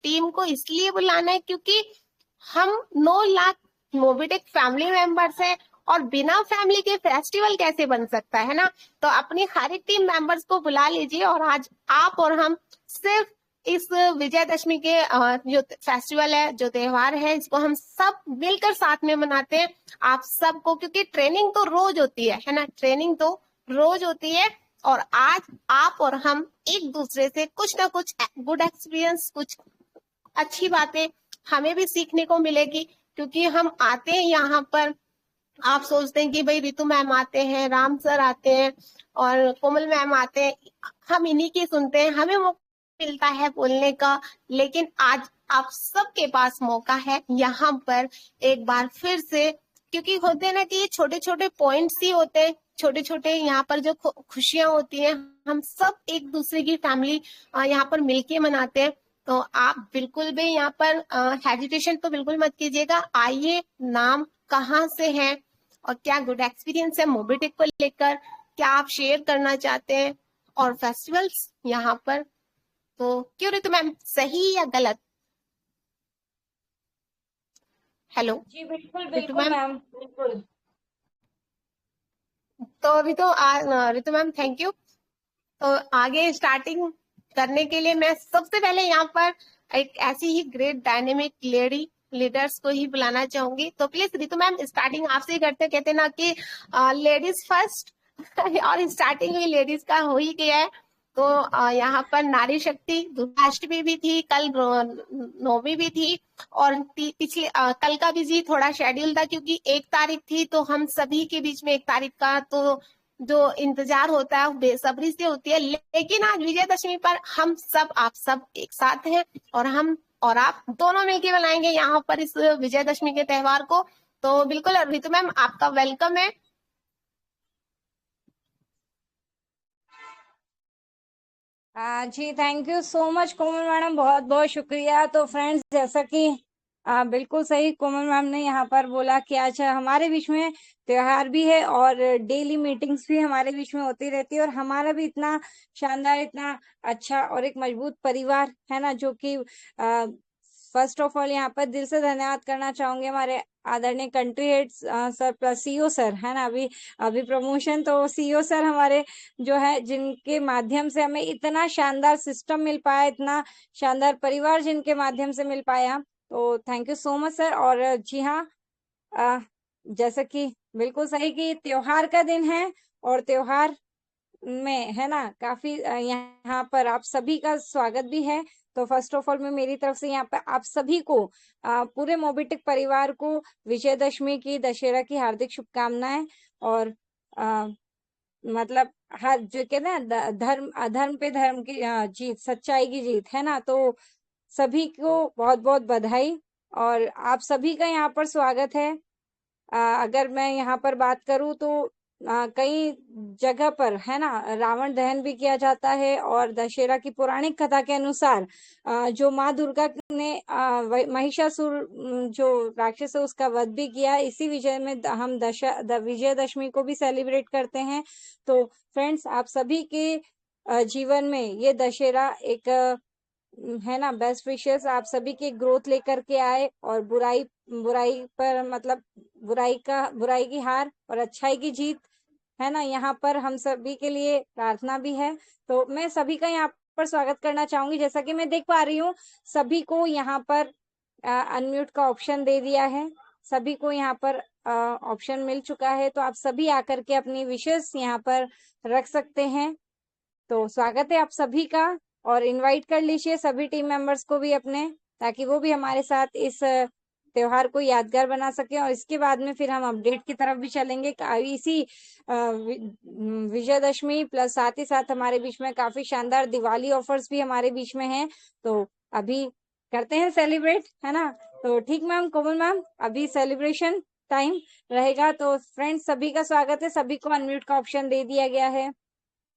Team को इसलिए बुलाना है क्योंकि हम 9 लाख मोबिटेक फैमिली मेंबर्स हैं, और बिना फैमिली के फेस्टिवल कैसे बन सकता है ना। तो अपनी हर एक टीम मेंबर्स को बुला लीजिए, और आज आप और हम सिर्फ इस विजयदशमी के जो फेस्टिवल है, जो त्योहार है, इसको हम सब मिलकर साथ में मनाते हैं। आप सबको, क्योंकि ट्रेनिंग तो रोज होती है ना, ट्रेनिंग तो रोज होती है। और आज आप और हम एक दूसरे से कुछ ना कुछ गुड एक्सपीरियंस, कुछ अच्छी बातें हमें भी सीखने को मिलेगी, क्योंकि हम आते हैं यहाँ पर। आप सोचते हैं कि भाई रितु मैम आते हैं, राम सर आते हैं और कोमल मैम आते हैं, हम इन्हीं की सुनते हैं, हमें मौका मिलता है बोलने का। लेकिन आज आप सबके पास मौका है यहाँ पर एक बार फिर से, क्योंकि होते हैं ना कि ये छोटे छोटे पॉइंट्स ही होते हैं, छोटे छोटे यहाँ पर जो खुशियां होती हैं, हम सब एक दूसरे की फैमिली यहाँ पर मिलके मनाते हैं। तो आप बिल्कुल भी यहाँ पर हेजिटेशन तो बिल्कुल मत कीजिएगा। आइए, नाम कहाँ से है और क्या गुड एक्सपीरियंस है मोबिटेक को लेकर, क्या आप शेयर करना चाहते हैं, और फेस्टिवल्स यहाँ पर। तो क्यों ऋतु मैम, सही या गलत? हेलो जी बिल्कुल ऋतु बिल्कुल मैम। मैम, बिल्कुल। तो अभी तो ऋतु मैम थैंक यू। तो आगे स्टार्टिंग करने के लिए मैं सबसे पहले यहाँ पर एक ऐसी ही ग्रेट डायनेमिक लेडी लीडर्स को ही बुलाना चाहूंगी। तो प्लीज ऋतु मैम, स्टार्टिंग आपसे ही करते, कहते ना कि लेडीज फर्स्ट और स्टार्टिंग भी लेडीज का हो ही गया है। तो यहाँ पर नारी शक्ति दुर्गाष्टमी भी थी, कल नौमी भी थी, और पिछले कल का भी जी थोड़ा शेड्यूल था, क्योंकि 1 तारीख थी, तो हम सभी के बीच में 1 तारीख का तो जो इंतजार होता है वो बेसब्री से होती है। लेकिन आज विजयदशमी पर हम सब, आप सब एक साथ हैं, और हम और आप दोनों मिलकर मनाएंगे यहाँ पर इस विजयदशमी के त्योहार को। तो बिल्कुल ऋतु मैम, आपका वेलकम है। जी thank you so much Komal madam, बहुत बहुत शुक्रिया। तो फ्रेंड्स, जैसा कि बिल्कुल सही कोमल मैम ने यहाँ पर बोला कि आज हमारे बीच में त्योहार भी है और डेली मीटिंग्स भी हमारे बीच में होती रहती है, और हमारा भी इतना शानदार, इतना अच्छा और एक मजबूत परिवार है ना, जो कि फर्स्ट ऑफ ऑल यहाँ पर दिल से धन्यवाद करना चाहूंगे हमारे आदरणीय country head sir plus CEO sir है ना। अभी अभी प्रमोशन, तो सीईओ सर हमारे जो है, जिनके माध्यम से हमें इतना शानदार सिस्टम मिल पाया, इतना शानदार परिवार जिनके माध्यम से मिल पाया। तो thank you so much sir. और जी हाँ, जैसा कि बिल्कुल सही कि त्योहार का दिन है, और त्योहार में है ना काफी यहाँ पर आप सभी का स्वागत भी है। तो फर्स्ट ऑफ ऑल मैं मेरी तरफ से यहाँ पर आप सभी को, पूरे मोबिटेक परिवार को विजयदशमी की, दशहरा की हार्दिक शुभकामनाएं। और मतलब हर जो कहते हैं ना, धर्म अधर्म पे धर्म की जीत, सच्चाई की जीत है ना। तो सभी को बहुत बहुत बधाई, और आप सभी का यहाँ पर स्वागत है। अगर मैं यहाँ पर बात करूँ तो कई जगह पर है ना रावण दहन भी किया जाता है, और दशहरा की पौराणिक कथा के अनुसार जो माँ दुर्गा ने महिषासुर जो राक्षस है उसका वध भी किया, इसी विजय में हम विजयदशमी को भी सेलिब्रेट करते हैं। तो फ्रेंड्स, आप सभी के जीवन में ये दशहरा एक है ना बेस्ट विशेस आप सभी की ग्रोथ लेकर के आए, और बुराई बुराई पर मतलब बुराई की हार और अच्छाई की जीत है ना, यहाँ पर हम सभी के लिए प्रार्थना भी है। तो मैं सभी का यहाँ पर स्वागत करना चाहूंगी। जैसा कि मैं देख पा रही हूँ, सभी को यहाँ पर अनम्यूट का ऑप्शन दे दिया है, सभी को यहाँ पर ऑप्शन मिल चुका है। तो आप सभी आकर के अपनी विशेष यहाँ पर रख सकते हैं। तो स्वागत है आप सभी का, और इनवाइट कर लीजिए सभी टीम मेंबर्स को भी अपने, ताकि वो भी हमारे साथ इस त्योहार को यादगार बना सके। और इसके बाद में फिर हम अपडेट की तरफ भी चलेंगे। इसी विजयदशमी प्लस साथ ही साथ हमारे बीच में काफी शानदार दिवाली ऑफर्स भी हमारे बीच में हैं। तो अभी करते हैं सेलिब्रेट, है ना। तो ठीक मैम, कोमल मैम, अभी सेलिब्रेशन टाइम रहेगा। तो फ्रेंड्स, सभी का स्वागत है, सभी को अनम्यूट का ऑप्शन दे दिया गया है।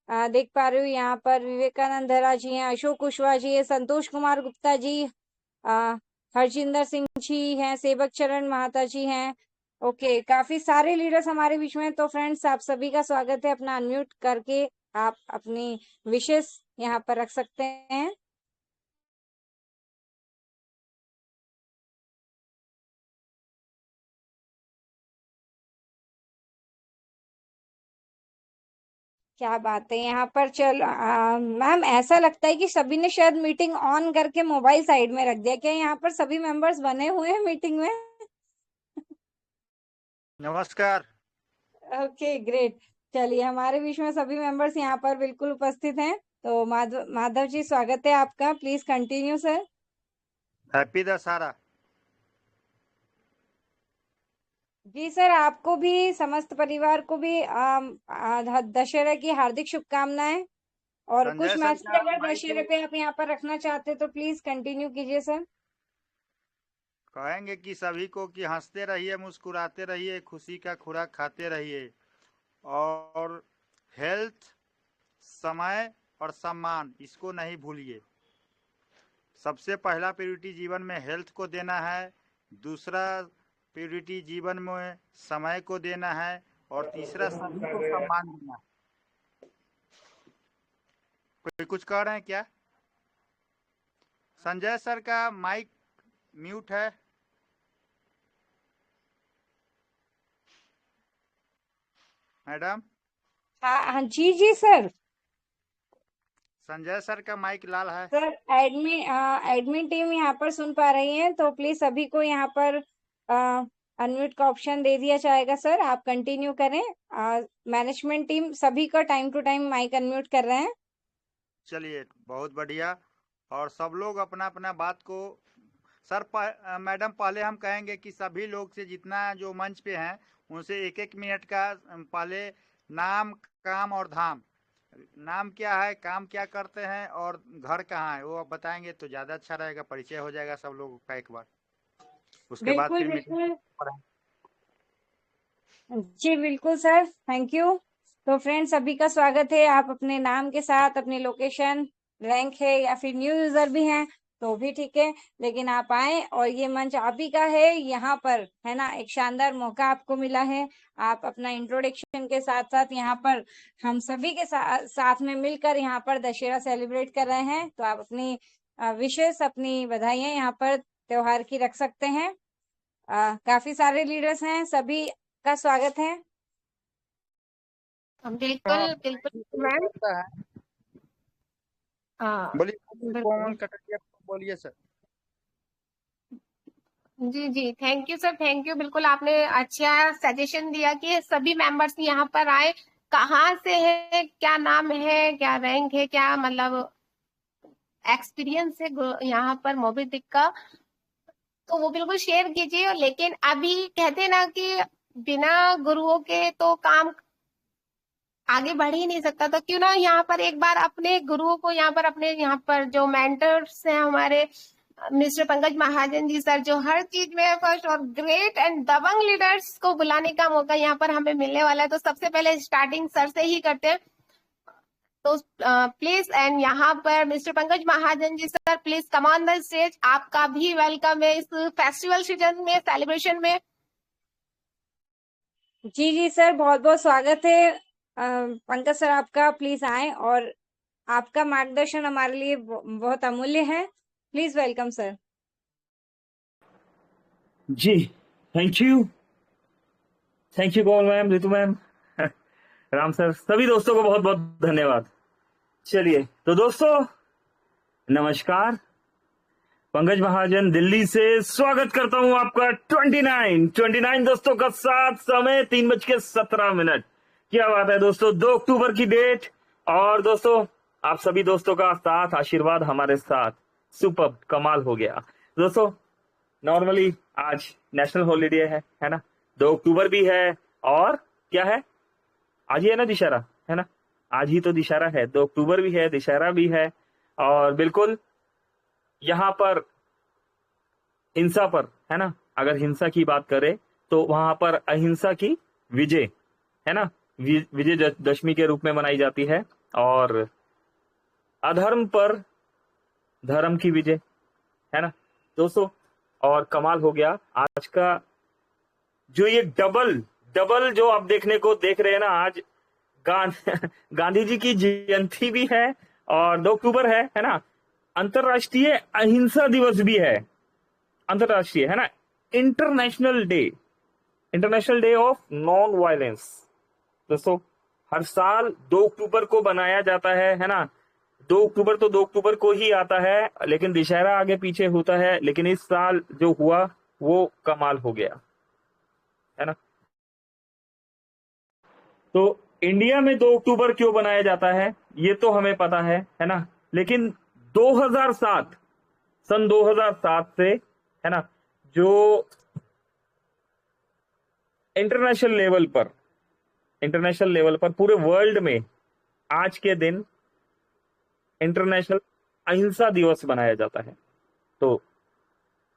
देख पा रही हूँ यहाँ पर विवेकानंद धरा जी हैं, अशोक कुशवाहा जी है, संतोष कुमार गुप्ता जी, हरजिंदर सिंह जी हैं, सेवक चरण महाता जी हैं। ओके, काफी सारे लीडर्स हमारे बीच में। तो फ्रेंड्स, आप सभी का स्वागत है। अपना अनम्यूट करके आप अपनी विशेष यहाँ पर रख सकते हैं। क्या बात है यहाँ पर। चलो मैम, ऐसा लगता है कि सभी ने शायद मीटिंग ऑन करके मोबाइल साइड में रख दिया। क्या यहाँ पर सभी मेंबर्स बने हुए हैं मीटिंग में? नमस्कार। Okay, great. चलिए, हमारे बीच में सभी मेंबर्स यहाँ पर बिल्कुल उपस्थित हैं। तो माधव जी, स्वागत है आपका। Please continue sir. Happy Dussehra. जी सर, आपको भी, समस्त परिवार को भी दशहरा की हार्दिक शुभकामनाएं। और कुछ संजय सर मैसेज का अगर माइक दशहरे पे आप यहाँ पर रखना चाहते हैं तो प्लीज कंटिन्यू कीजिए सर। कहेंगे कि सभी को कि हंसते रहिए, मुस्कुराते रहिए, खुशी का खुराक खाते रहिए, और हेल्थ, समय और सम्मान, इसको नहीं भूलिए। सबसे पहला प्रायोरिटी जीवन में हेल्थ को देना है, दूसरा प्रायोरिटी जीवन में समय को देना है, और तीसरा सभी को सम्मान देना है। कोई कुछ कह रहे हैं क्या? संजय सर का माइक म्यूट है। मैडम, हाँ जी जी सर। संजय सर का माइक लाल है। सर, एडमिन टीम यहाँ पर सुन पा रही है, तो प्लीज सभी को यहाँ पर अनम्यूट का ऑप्शन दे दिया जाएगा। सर, आप कंटिन्यू करें। मैनेजमेंट टीम सभी का time to time mic unmute कर रहे हैं। चलिए, बहुत बढ़िया। और सब लोग अपना अपना बात को सर मैडम, पहले हम कहेंगे कि सभी लोग से, जितना जो मंच पे हैं, उनसे एक एक मिनट का पहले नाम, काम और धाम। नाम क्या है, काम क्या करते हैं, और घर कहाँ है, वो आप बताएंगे तो ज़्यादा अच्छा रहेगा। परिचय हो जाएगा सब लोगों का एक बार, उसके बाद बिल्कुल फिर मीटिंग। बिल्कुल। जी बिल्कुल सर, थैंक यू। तो फ्रेंड्स, सभी का स्वागत है। आप अपने नाम के साथ अपनी लोकेशन, रैंक है या फिर न्यू यूजर भी हैं तो भी ठीक है, लेकिन आप आए और ये मंच आप ही का है। यहाँ पर है ना, एक शानदार मौका आपको मिला है। आप अपना इंट्रोडक्शन के साथ साथ यहाँ पर हम सभी के साथ में मिलकर यहाँ पर दशहरा सेलिब्रेट कर रहे हैं। तो आप अपनी विशेष, अपनी बधाइयां यहाँ पर त्योहार की रख सकते हैं। काफी सारे लीडर्स हैं, सभी का स्वागत है। बिल्कुल बिल्कुल मैम। लगता है। बोलिए, कौन बिल्कुल। कटरिया, बोलिए सर। जी जी, thank you sir, thank you. बिल्कुल आपने अच्छा सजेशन दिया कि सभी मेंबर्स यहाँ पर आए। कहाँ से है, क्या नाम है, क्या रैंक है, क्या मतलब एक्सपीरियंस है यहाँ पर मोबिडिक का, तो वो बिल्कुल शेयर कीजिए। लेकिन अभी कहते हैं ना कि बिना गुरुओं के तो काम आगे बढ़ ही नहीं सकता। तो क्यों ना यहाँ पर एक बार अपने गुरुओं को, यहाँ पर अपने, यहाँ पर जो मेंटर्स हैं हमारे, मिस्टर पंकज महाजन जी सर, जो हर चीज में फर्स्ट और ग्रेट एंड दबंग लीडर्स को बुलाने का मौका यहाँ पर हमें मिलने वाला है। तो सबसे पहले स्टार्टिंग सर से ही करते हैं। तो प्लीज, एंड यहाँ पर mister Pankaj Mahajan ji sir, please come on the stage. आपका भी वेलकम है इस फेस्टिवल सीजन में, सेलिब्रेशन में। जी जी सर, बहुत बहुत स्वागत है। पंकज सर, आपका प्लीज आए, और आपका मार्गदर्शन हमारे लिए बहुत अमूल्य है। Please welcome sir. जी, thank you Komal ma'am, Ritu ma'am, Ram sir, सभी दोस्तों को बहुत बहुत धन्यवाद। चलिए, तो दोस्तों नमस्कार। पंकज महाजन दिल्ली से स्वागत करता हूं आपका 29 दोस्तों का साथ, समय 3:17। क्या बात है दोस्तों, 2 अक्टूबर की डेट। और दोस्तों, आप सभी दोस्तों का साथ, आशीर्वाद हमारे साथ, सुपर कमाल हो गया दोस्तों। नॉर्मली आज नेशनल हॉलीडे है ना, 2 अक्टूबर भी है, और क्या है, आज ही है ना दशहरा, है ना, आज ही तो दशहरा है। 2 अक्टूबर भी है, दशहरा भी है। और बिल्कुल यहाँ पर हिंसा पर, है ना, अगर हिंसा की बात करें तो वहां पर अहिंसा की विजय, है ना, विजय दशमी के रूप में मनाई जाती है। और अधर्म पर धर्म की विजय, है ना दोस्तों। और कमाल हो गया आज का जो ये डबल जो आप देखने को देख रहे हैं ना, आज गांधी जी की जयंती भी है, और 2 अक्टूबर है ना, अंतरराष्ट्रीय अहिंसा दिवस भी है, अंतरराष्ट्रीय, है ना, international day of non violence दोस्तों। हर साल 2 अक्टूबर को बनाया जाता है ना। 2 अक्टूबर तो 2 अक्टूबर को ही आता है, लेकिन दशहरा आगे पीछे होता है। लेकिन इस साल जो हुआ वो कमाल हो गया, है ना। तो इंडिया में 2 अक्टूबर क्यों बनाया जाता है ये तो हमें पता है ना। लेकिन 2007 सन 2007 से, है ना, जो इंटरनेशनल लेवल पर पूरे वर्ल्ड में आज के दिन इंटरनेशनल अहिंसा दिवस मनाया जाता है। तो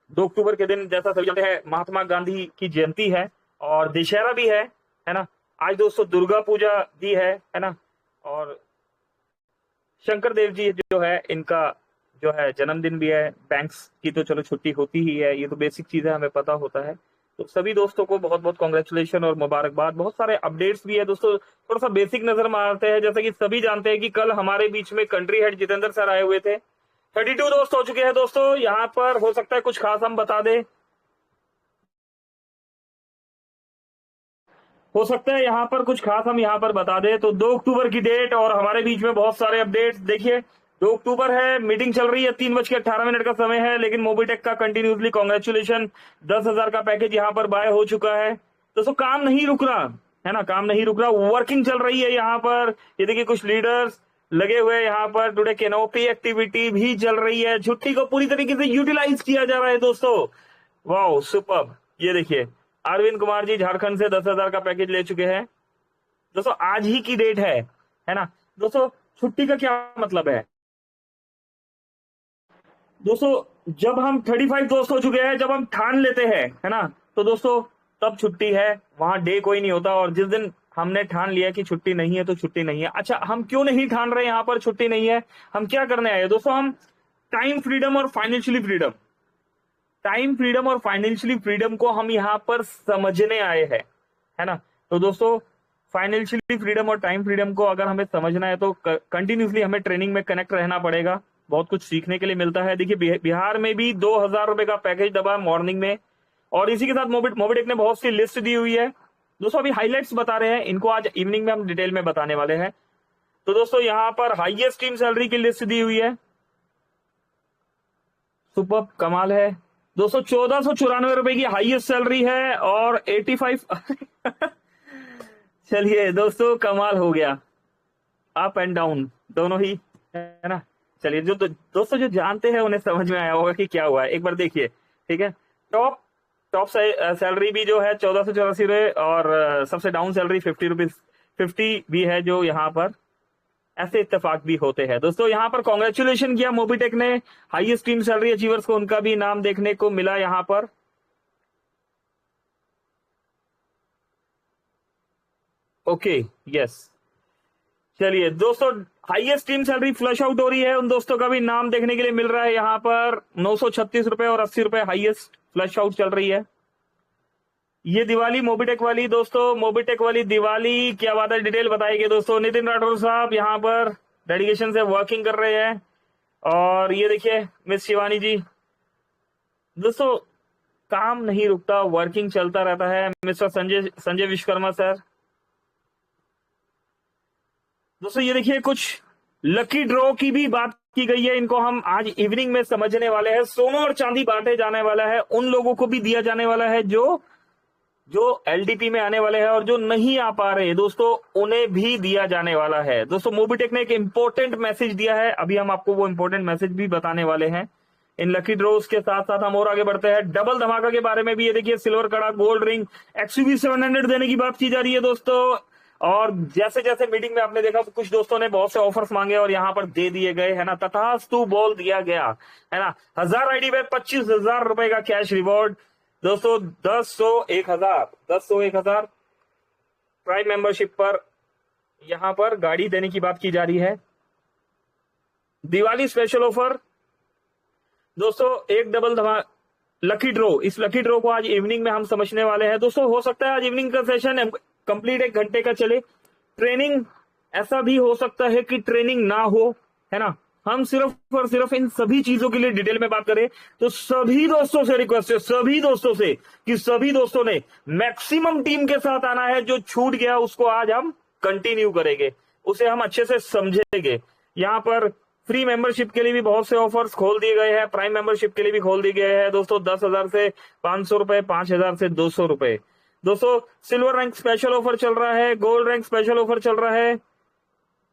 2 अक्टूबर के दिन, जैसा सभी जानते हैं, महात्मा गांधी की जयंती है और दशहरा भी है ना। आज दोस्तों दुर्गा पूजा भी है ना। और शंकर देव जी जो है, इनका जो है जन्मदिन भी है। बैंक्स की तो चलो छुट्टी होती ही है, ये तो बेसिक चीज है, हमें पता होता है। तो सभी दोस्तों को बहुत बहुत कॉन्ग्रेचुलेशन और मुबारकबाद। बहुत सारे अपडेट्स भी है दोस्तों, थोड़ा सा बेसिक नजर मारते हैं। जैसे कि सभी जानते हैं कि कल हमारे बीच में कंट्री हेड जितेंद्र सर आए हुए थे। 32 दोस्त हो चुके हैं दोस्तों यहाँ पर। हो सकता है कुछ खास हम बता दें, हो सकता है यहाँ पर कुछ खास हम यहाँ पर बता दें। तो 2 अक्टूबर की डेट और हमारे बीच में बहुत सारे अपडेट्स। देखिए 2 अक्टूबर है, मीटिंग चल रही है, 3:18 का समय है। लेकिन मोबिटेक का कंटिन्यूसली कॉन्ग्रेचुलेशन, 10,000 का पैकेज यहाँ पर बाय हो चुका है। दोस्तों काम नहीं रुक रहा है ना, काम नहीं रुक रहा, वर्किंग चल रही है यहाँ पर। ये देखिए कुछ लीडर्स लगे हुए हैं यहाँ पर। टुडे कैनोपी एक्टिविटी भी चल रही है। छुट्टी को पूरी तरीके से यूटिलाइज किया जा रहा है दोस्तों। Wow superb. ये देखिए अरविंद कुमार जी झारखंड से 10,000 का पैकेज ले चुके हैं दोस्तों। आज ही की डेट है ना दोस्तों। छुट्टी का क्या मतलब है दोस्तों, जब हम 35 दोस्त हो चुके हैं, जब हम ठान लेते हैं, है ना, तो दोस्तों तब छुट्टी है। वहां डे कोई नहीं होता। और जिस दिन हमने ठान लिया कि छुट्टी नहीं है तो छुट्टी नहीं है। अच्छा, हम क्यों नहीं ठान रहे यहाँ पर छुट्टी नहीं है, हम क्या करने आए दोस्तों? हम टाइम फ्रीडम और फाइनेंशियली फ्रीडम, टाइम फ्रीडम और फाइनेंशियली फ्रीडम को हम यहाँ पर समझने आए हैं, है ना। तो दोस्तों फाइनेंशियली फ्रीडम और टाइम फ्रीडम को अगर हमें समझना है तो कंटिन्यूसली हमें ट्रेनिंग में कनेक्ट रहना पड़ेगा। बहुत कुछ सीखने के लिए मिलता है। देखिए बिहार में भी 2,000 रुपए का पैकेज दबा मॉर्निंग में। और इसी के साथ मोबिटेक ने बहुत सी लिस्ट दी हुई है दोस्तों। अभी हाईलाइट्स बता रहे हैं, इनको आज इवनिंग में हम डिटेल में बताने वाले हैं। तो दोस्तों यहाँ पर हाईएस्ट टीम सैलरी की लिस्ट दी हुई है। सुपर, कमाल है दोस्तों। 1494 रुपए की हाईएस्ट सैलरी है और 85 चलिए दोस्तों कमाल हो गया। अप एंड डाउन दोनों ही, है ना। चलिए जो दोस्तों जो जानते हैं उन्हें समझ में आया होगा कि क्या हुआ है। एक बार देखिए, ठीक है। टॉप सैलरी भी जो है 1484 रुपए और सबसे डाउन सैलरी 50 भी है जो यहाँ पर। ऐसे इत्तेफाक भी होते हैं दोस्तों। यहाँ पर कॉन्ग्रेचुलेशन किया मोबिटेक ने हाईएस्ट टीम सैलरी अचीवर्स को, उनका भी नाम देखने को मिला यहाँ पर। Okay, yes. चलिए दोस्तों highest team salary flush out हो रही है, उन दोस्तों का भी नाम देखने के लिए मिल रहा है यहाँ पर। 936 रुपए और 80 रुपए हाईएस्ट फ्लश आउट चल रही है। ये दिवाली मोबिटेक वाली दोस्तों, मोबिटेक वाली दिवाली क्या बात है, डिटेल बताएंगे दोस्तों। नितिन राठौर साहब यहाँ पर डेडिकेशन से वर्किंग कर रहे हैं। और ये देखिए मिस शिवानी जी। दोस्तों काम नहीं रुकता, वर्किंग चलता रहता है। Mister Sanjay Vishwakarma sir. दोस्तों ये देखिए कुछ लकी ड्रॉ की भी बात की गई है, इनको हम आज इवनिंग में समझने वाले हैं। सोना और चांदी बांटे जाने वाला है, उन लोगों को भी दिया जाने वाला है जो एलडीपी में आने वाले हैं और जो नहीं आ पा रहे दोस्तों, उन्हें भी दिया जाने वाला है। दोस्तों मोबिटेक ने एक इंपॉर्टेंट मैसेज दिया है, अभी हम आपको वो इंपॉर्टेंट मैसेज भी बताने वाले हैं। इन लकी ड्रॉज के साथ साथ हम और आगे बढ़ते हैं। डबल धमाका के बारे में भी, ये देखिए सिल्वर कड़ा, गोल्ड रिंग, XUV 700 देने की बात की जा रही है दोस्तों। और जैसे जैसे मीटिंग में आपने देखा कुछ दोस्तों ने बहुत से ऑफर्स मांगे और यहाँ पर दे दिए गए, है ना। तथास्तु बोल दिया गया, है ना। 1000 आईडी पे 25,000 रुपए का कैश रिवॉर्ड दोस्तों। 10, 100, 1000 प्राइम मेंबरशिप पर यहाँ पर गाड़ी देने की बात की जा रही है। दिवाली स्पेशल ऑफर दोस्तों, एक डबल धमाका लकी ड्रॉ। इस लकी ड्रॉ को आज इवनिंग में हम समझने वाले हैं दोस्तों। हो सकता है आज इवनिंग का सेशन कंप्लीट 1 घंटे का चले। ट्रेनिंग ऐसा भी हो सकता है कि ट्रेनिंग ना हो, है ना। हम सिर्फ और सिर्फ इन सभी चीजों के लिए डिटेल में बात करें तो सभी दोस्तों से रिक्वेस्ट है, सभी दोस्तों से, कि सभी दोस्तों ने मैक्सिमम टीम के साथ आना है। जो छूट गया उसको आज हम कंटिन्यू करेंगे, उसे हम अच्छे से समझेंगे। यहाँ पर फ्री मेंबरशिप के लिए भी बहुत से ऑफर्स खोल दिए गए हैं, प्राइम मेंबरशिप के लिए भी खोल दिए गए हैं दोस्तों। 10,000 से 500 रुपए, 5,000 से 200 रुपए। दोस्तों सिल्वर रैंक स्पेशल ऑफर चल रहा है, गोल्ड रैंक स्पेशल ऑफर चल रहा है।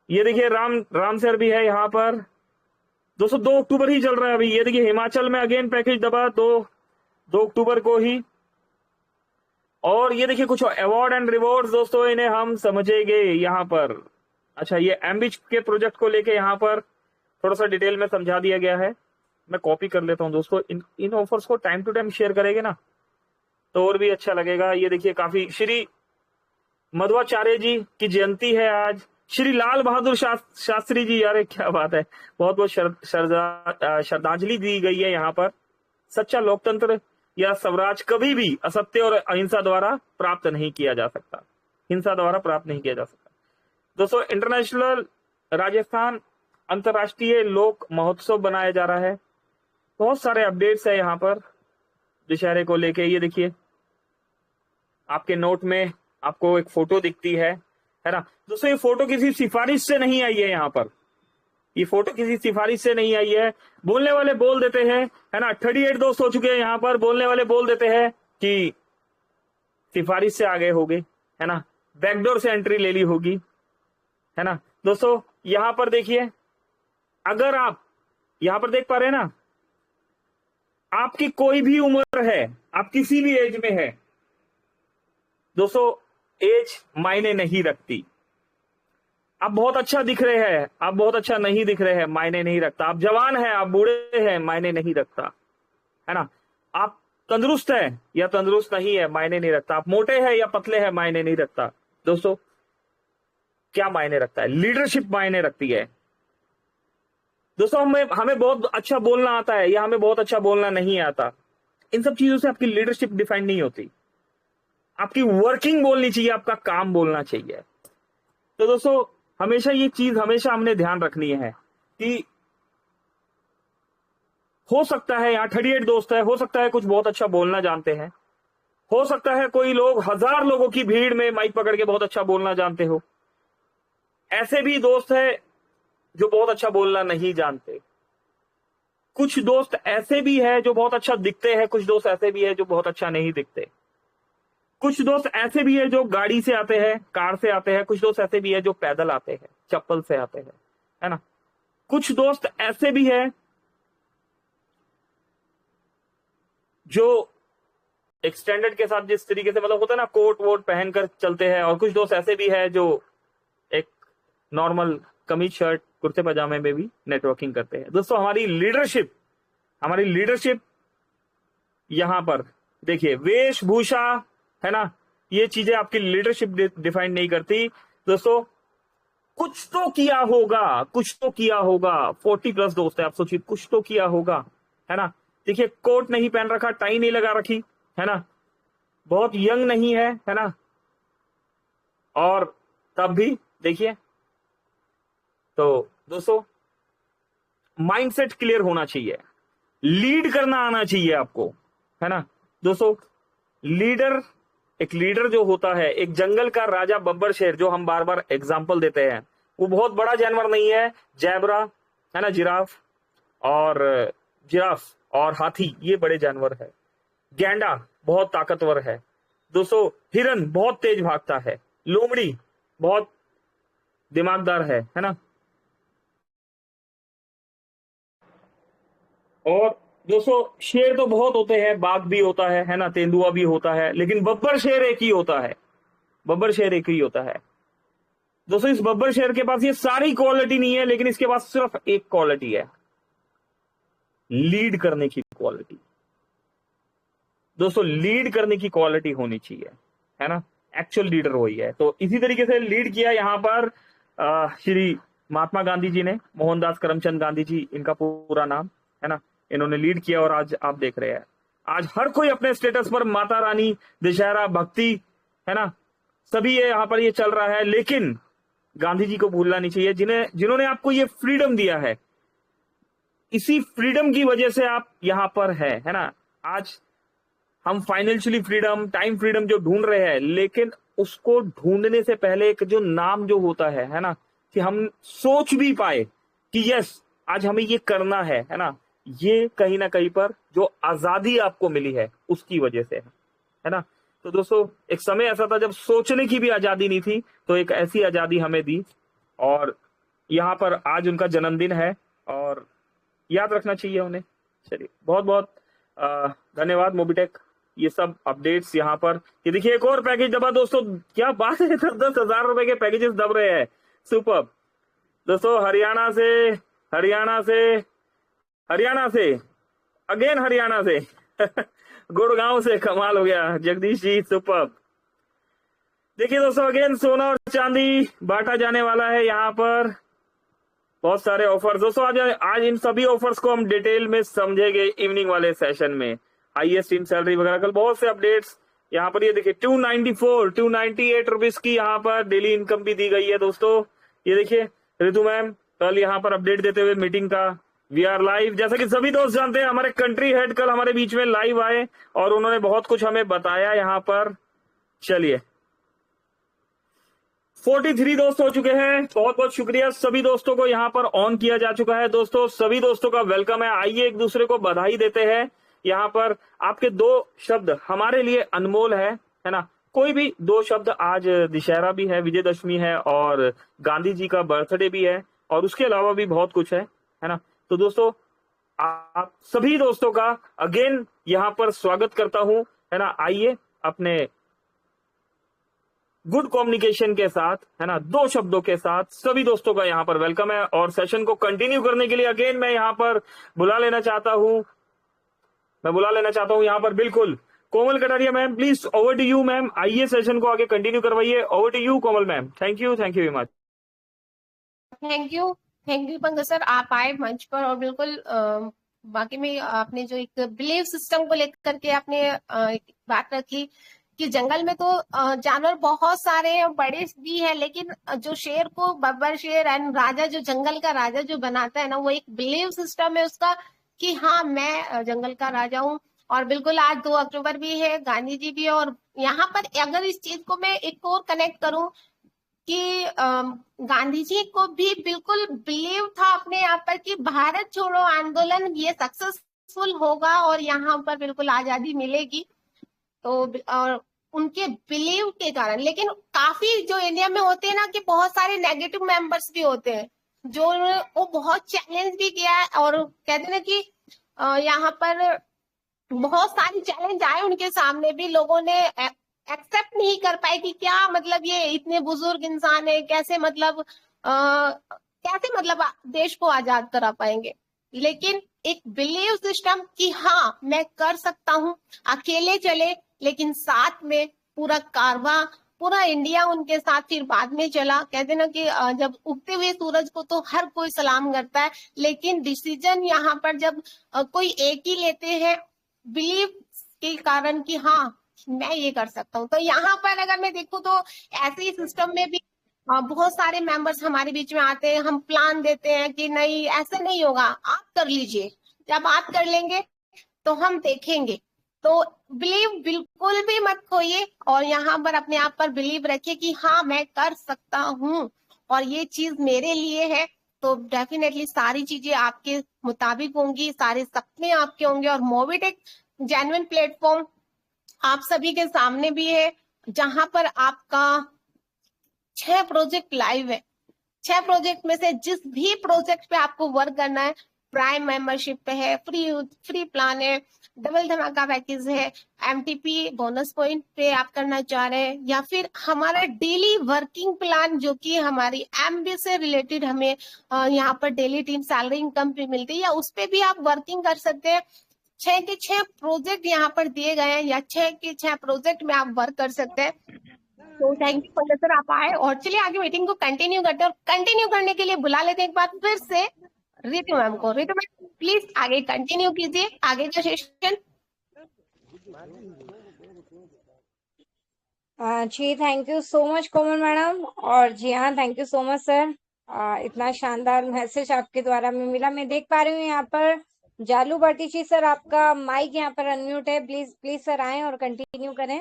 ये देखिए राम सर भी है यहाँ पर दोस्तों, 2 अक्टूबर ही चल रहा है अभी। ये देखिए हिमाचल में अगेन पैकेज दबा 2 अक्टूबर को ही। और ये देखिए कुछ अवार्ड एंड रिवॉर्ड्स दोस्तों, इन्हें हम समझेंगे यहाँ पर। अच्छा, ये एम्बिच के प्रोजेक्ट को लेके यहाँ पर थोड़ा सा डिटेल में समझा दिया गया है। मैं कॉपी कर लेता हूँ दोस्तों। इन ऑफर्स को टाइम टू टाइम शेयर करेंगे ना तो और भी अच्छा लगेगा। ये देखिए काफी श्री मध्वाचार्य जी की जयंती है आज। श्री लाल बहादुर शास्त्री जी, यार क्या बात है, बहुत बहुत श्रद्धांजलि दी गई है यहाँ पर। सच्चा लोकतंत्र या स्वराज कभी भी असत्य और अहिंसा द्वारा प्राप्त नहीं किया जा सकता, हिंसा द्वारा प्राप्त नहीं किया जा सकता। दोस्तों इंटरनेशनल राजस्थान अंतर्राष्ट्रीय लोक महोत्सव बनाया जा रहा है। बहुत सारे अपडेट्स है यहाँ पर दशहरे को लेके। ये देखिए आपके नोट में आपको एक फोटो दिखती है ना दोस्तों। ये फोटो किसी सिफारिश से नहीं आई है यहाँ पर, ये फोटो किसी सिफारिश से नहीं आई है। बोलने वाले बोल देते हैं, है ना। 38 दोस्त हो चुके हैं यहाँ पर। बोलने वाले बोल देते हैं कि सिफारिश से आ गए होंगे, है ना, बैकडोर से एंट्री ले ली होगी, है ना। दोस्तों यहाँ पर देखिए, अगर आप यहाँ पर देख पा रहे हैं ना, आपकी कोई भी उम्र है, आप किसी भी एज में है दोस्तों, एज मायने नहीं रखती। आप बहुत अच्छा दिख रहे हैं, आप बहुत अच्छा नहीं दिख रहे हैं, मायने नहीं रखता। आप जवान हैं, आप बूढ़े हैं, मायने नहीं रखता, है ना। आप तंदुरुस्त है या तंदुरुस्त नहीं है, मायने नहीं रखता। आप मोटे हैं या पतले हैं, मायने नहीं रखता। दोस्तों क्या मायने रखता है? लीडरशिप मायने रखती है दोस्तों। हमें बहुत अच्छा बोलना आता है या हमें बहुत अच्छा बोलना नहीं आता, इन सब चीजों से आपकी लीडरशिप डिफाइन नहीं होती। आपकी वर्किंग बोलनी चाहिए, आपका काम बोलना चाहिए। तो दोस्तों हमेशा ये चीज हमेशा हमने ध्यान रखनी है कि हो सकता है यहाँ 38 दोस्त है, हो सकता है कुछ बहुत अच्छा बोलना जानते हैं, हो सकता है कोई लोग 1000 लोगों की भीड़ में माइक पकड़ के बहुत अच्छा बोलना जानते हो। ऐसे भी दोस्त है जो बहुत अच्छा बोलना नहीं जानते। कुछ दोस्त ऐसे भी है जो बहुत अच्छा दिखते हैं, कुछ दोस्त ऐसे भी है जो बहुत अच्छा नहीं दिखते। कुछ दोस्त ऐसे भी है जो गाड़ी से आते हैं, कार से आते हैं। कुछ दोस्त ऐसे भी है जो पैदल आते हैं, चप्पल से आते हैं, है ना। कुछ दोस्त ऐसे भी है जो एक स्टैंडर्ड के साथ जिस तरीके से मतलब होता है ना, कोट वोट पहनकर चलते हैं। और कुछ दोस्त ऐसे भी है जो एक नॉर्मल कमीज शर्ट कुर्ते पजामे में भी नेटवर्किंग करते हैं। दोस्तों हमारी लीडरशिप यहां पर देखिए, वेशभूषा, है ना, ये चीजें आपकी लीडरशिप डिफाइन नहीं करती। दोस्तों कुछ तो किया होगा। 40+ दोस्त है, आप सोचिए, कुछ तो किया होगा, है ना। देखिए कोट नहीं पहन रखा, टाई नहीं लगा रखी, है ना, बहुत यंग नहीं है ना, और तब भी देखिए। तो दोस्तों माइंडसेट क्लियर होना चाहिए, लीड करना आना चाहिए आपको, है ना। दोस्तों एक लीडर जो होता है, एक जंगल का राजा बब्बर शेर, जो हम बार बार एग्जांपल देते हैं, वो बहुत बड़ा जानवर नहीं है। जैबरा, है ना, जिराफ और हाथी, ये बड़े जानवर है। गैंडा बहुत ताकतवर है दोस्तों। हिरन बहुत तेज भागता है। लोमड़ी बहुत दिमागदार है ना। और दोस्तों शेर तो बहुत होते हैं, बाघ भी होता है ना, तेंदुआ भी होता है, लेकिन बब्बर शेर एक ही होता है। दोस्तों इस बब्बर शेर के पास ये सारी क्वालिटी नहीं है, लेकिन इसके पास सिर्फ एक क्वालिटी है, लीड करने की क्वालिटी। दोस्तों लीड करने की क्वालिटी होनी चाहिए, है ना, एक्चुअल लीडर वही है। तो इसी तरीके से लीड किया यहाँ पर श्री महात्मा गांधी जी ने, मोहनदास करमचंद गांधी जी इनका पूरा नाम, है ना। इन्होंने लीड किया और आज आप देख रहे हैं, आज हर कोई अपने स्टेटस पर माता रानी, दशहरा, भक्ति, है ना, सभी ये यहाँ पर ये चल रहा है। लेकिन गांधी जी को भूलना नहीं चाहिए, जिन्होंने आपको ये फ्रीडम दिया है। इसी फ्रीडम की वजह से आप यहाँ पर है ना। आज हम फाइनेंशियली फ्रीडम, टाइम फ्रीडम जो ढूंढ रहे हैं, लेकिन उसको ढूंढने से पहले एक जो नाम जो होता है ना, कि हम सोच भी पाए कि यस आज हमें ये करना है ना, ये कहीं ना कहीं पर जो आजादी आपको मिली है उसकी वजह से है ना। तो दोस्तों एक समय ऐसा था जब सोचने की भी आजादी नहीं थी, तो एक ऐसी आजादी हमें दी, और यहाँ पर आज उनका जन्मदिन है और याद रखना चाहिए उन्हें। चलिए बहुत बहुत धन्यवाद मोबिटेक, ये सब अपडेट्स यहाँ पर। ये देखिए एक और पैकेज दबा दोस्तों, क्या बात है, 10,000 रुपए के पैकेजेस दब रहे हैं। सुपर दोस्तों, हरियाणा से अगेन हरियाणा से गुड़गांव से, कमाल हो गया जगदीश जी, सुपर। देखिए दोस्तों अगेन सोना और चांदी बांटा जाने वाला है यहाँ पर, बहुत सारे ऑफर्स दोस्तों। आज इन सभी ऑफर्स को हम डिटेल में समझेंगे इवनिंग वाले सेशन में। हाईएस्ट इन सैलरी वगैरह, कल बहुत से अपडेट्स यहाँ पर। ये देखिए 298 रुपीज की यहाँ पर डेली इनकम भी दी गई है दोस्तों। ये देखिए रितु मैम कल यहाँ पर अपडेट देते हुए मीटिंग का, वी आर लाइव। जैसा कि सभी दोस्त जानते हैं हमारे कंट्री हेड कल हमारे बीच में लाइव आए और उन्होंने बहुत कुछ हमें बताया यहाँ पर। चलिए 43 दोस्त हो चुके हैं, बहुत बहुत शुक्रिया सभी दोस्तों को, यहाँ पर ऑन किया जा चुका है दोस्तों। सभी दोस्तों का वेलकम है, आइए एक दूसरे को बधाई देते हैं। यहाँ पर आपके 2 शब्द हमारे लिए अनमोल है ना। कोई भी 2 शब्द, आज दशहरा भी है, विजयदशमी है और गांधी जी का बर्थडे भी है, और उसके अलावा भी बहुत कुछ है ना। तो दोस्तों आप सभी दोस्तों का अगेन यहाँ पर स्वागत करता हूं, है ना। आइए अपने गुड कम्युनिकेशन के साथ, है ना, 2 शब्दों के साथ सभी दोस्तों का यहाँ पर वेलकम है। और सेशन को कंटिन्यू करने के लिए अगेन मैं यहाँ पर बुला लेना चाहता हूँ यहाँ पर बिल्कुल Komal Kataria ma'am, please over to you ma'am. आइए सेशन को आगे कंटिन्यू करवाइए, over to you Komal ma'am. Thank you very much. Thank you Pankaj sir, आप आए मंच पर और बिल्कुल बाकी में आपने जो एक बिलीव सिस्टम को लेकर के आपने एक बात रखी कि जंगल में तो जानवर बहुत सारे हैं, बड़े भी है, लेकिन जो शेर को बब्बर शेर एंड राजा, जो जंगल का राजा जो बनाता है ना, वो एक बिलीव सिस्टम है उसका कि हाँ मैं जंगल का राजा हूँ। और बिल्कुल आज 2 अक्टूबर भी है, गांधी जी भी है, और यहाँ पर अगर इस चीज को मैं एक और कनेक्ट करूं कि गांधी जी को भी बिल्कुल बिलीव था अपने यहाँ पर कि भारत छोड़ो आंदोलन ये सक्सेसफुल होगा और यहाँ पर बिल्कुल आजादी मिलेगी। तो और उनके बिलीव के कारण, लेकिन काफी जो इंडिया में होते हैं ना कि बहुत सारे नेगेटिव मेंबर्स भी होते हैं जो वो बहुत चैलेंज भी किया है, और कहते हैं ना कि यहाँ पर बहुत सारे चैलेंज आए उनके सामने भी, लोगों ने एक्सेप्ट नहीं कर पाए कि क्या मतलब ये इतने बुजुर्ग इंसान है, कैसे मतलब देश को आजाद करा पाएंगे। लेकिन एक बिलीव सिस्टम कि हाँ मैं कर सकता हूँ, अकेले चले लेकिन साथ में पूरा कारवां, पूरा इंडिया उनके साथ फिर बाद में चला। कहते ना कि जब उगते हुए सूरज को तो हर कोई सलाम करता है, लेकिन डिसीजन यहाँ पर जब कोई एक ही लेते हैं बिलीव के कारण कि हाँ मैं ये कर सकता हूँ। तो यहाँ पर अगर मैं देखूँ तो ऐसे ही सिस्टम में भी बहुत सारे मेंबर्स हमारे बीच में आते हैं, हम प्लान देते हैं कि नहीं ऐसे नहीं होगा, आप कर लीजिए, जब आप कर लेंगे तो हम देखेंगे। तो बिलीव बिल्कुल भी मत खोइए और यहाँ पर अपने आप पर बिलीव रखिए कि हाँ मैं कर सकता हूँ और ये चीज मेरे लिए है। तो डेफिनेटली सारी चीजें आपके मुताबिक होंगी, सारे सपने आपके होंगे। और मोबिटेक जेन्युइन प्लेटफॉर्म आप सभी के सामने भी है, जहां पर आपका 6 प्रोजेक्ट लाइव है। 6 प्रोजेक्ट में से जिस भी प्रोजेक्ट पे आपको वर्क करना है, प्राइम मेंबरशिप पे है, फ्री प्लान है, डबल धमाका पैकेज है, एमटीपी बोनस पॉइंट पे आप करना चाह रहे हैं, या फिर हमारा डेली वर्किंग प्लान जो कि हमारी एमबी से रिलेटेड हमें यहाँ पर डेली टीम सैलरी इनकम पे मिलती है, या उस पे भी आप वर्किंग कर सकते हैं। 6 के 6 प्रोजेक्ट यहाँ पर दिए गए हैं, या 6 के 6 प्रोजेक्ट में आप वर्क कर सकते हैं। तो थैंक यू पंकज सर, आप आए और चलिए आगे मीटिंग को कंटिन्यू करते हैं। और कंटिन्यू करने के लिए बुला लेते हैं एक बार फिर से रितु मैम को। रितु मैम प्लीज आगे कंटिन्यू कीजिए आगे का सेशन। जी thank you so much Komal madam, और जी हाँ thank you so much sir. इतना शानदार मैसेज आपके द्वारा में मिला। मैं देख पा रही हूँ यहाँ पर जालू भट्टी सर, आपका माइक यहाँ पर अनम्यूट है, प्लीज सर आए और कंटिन्यू करें।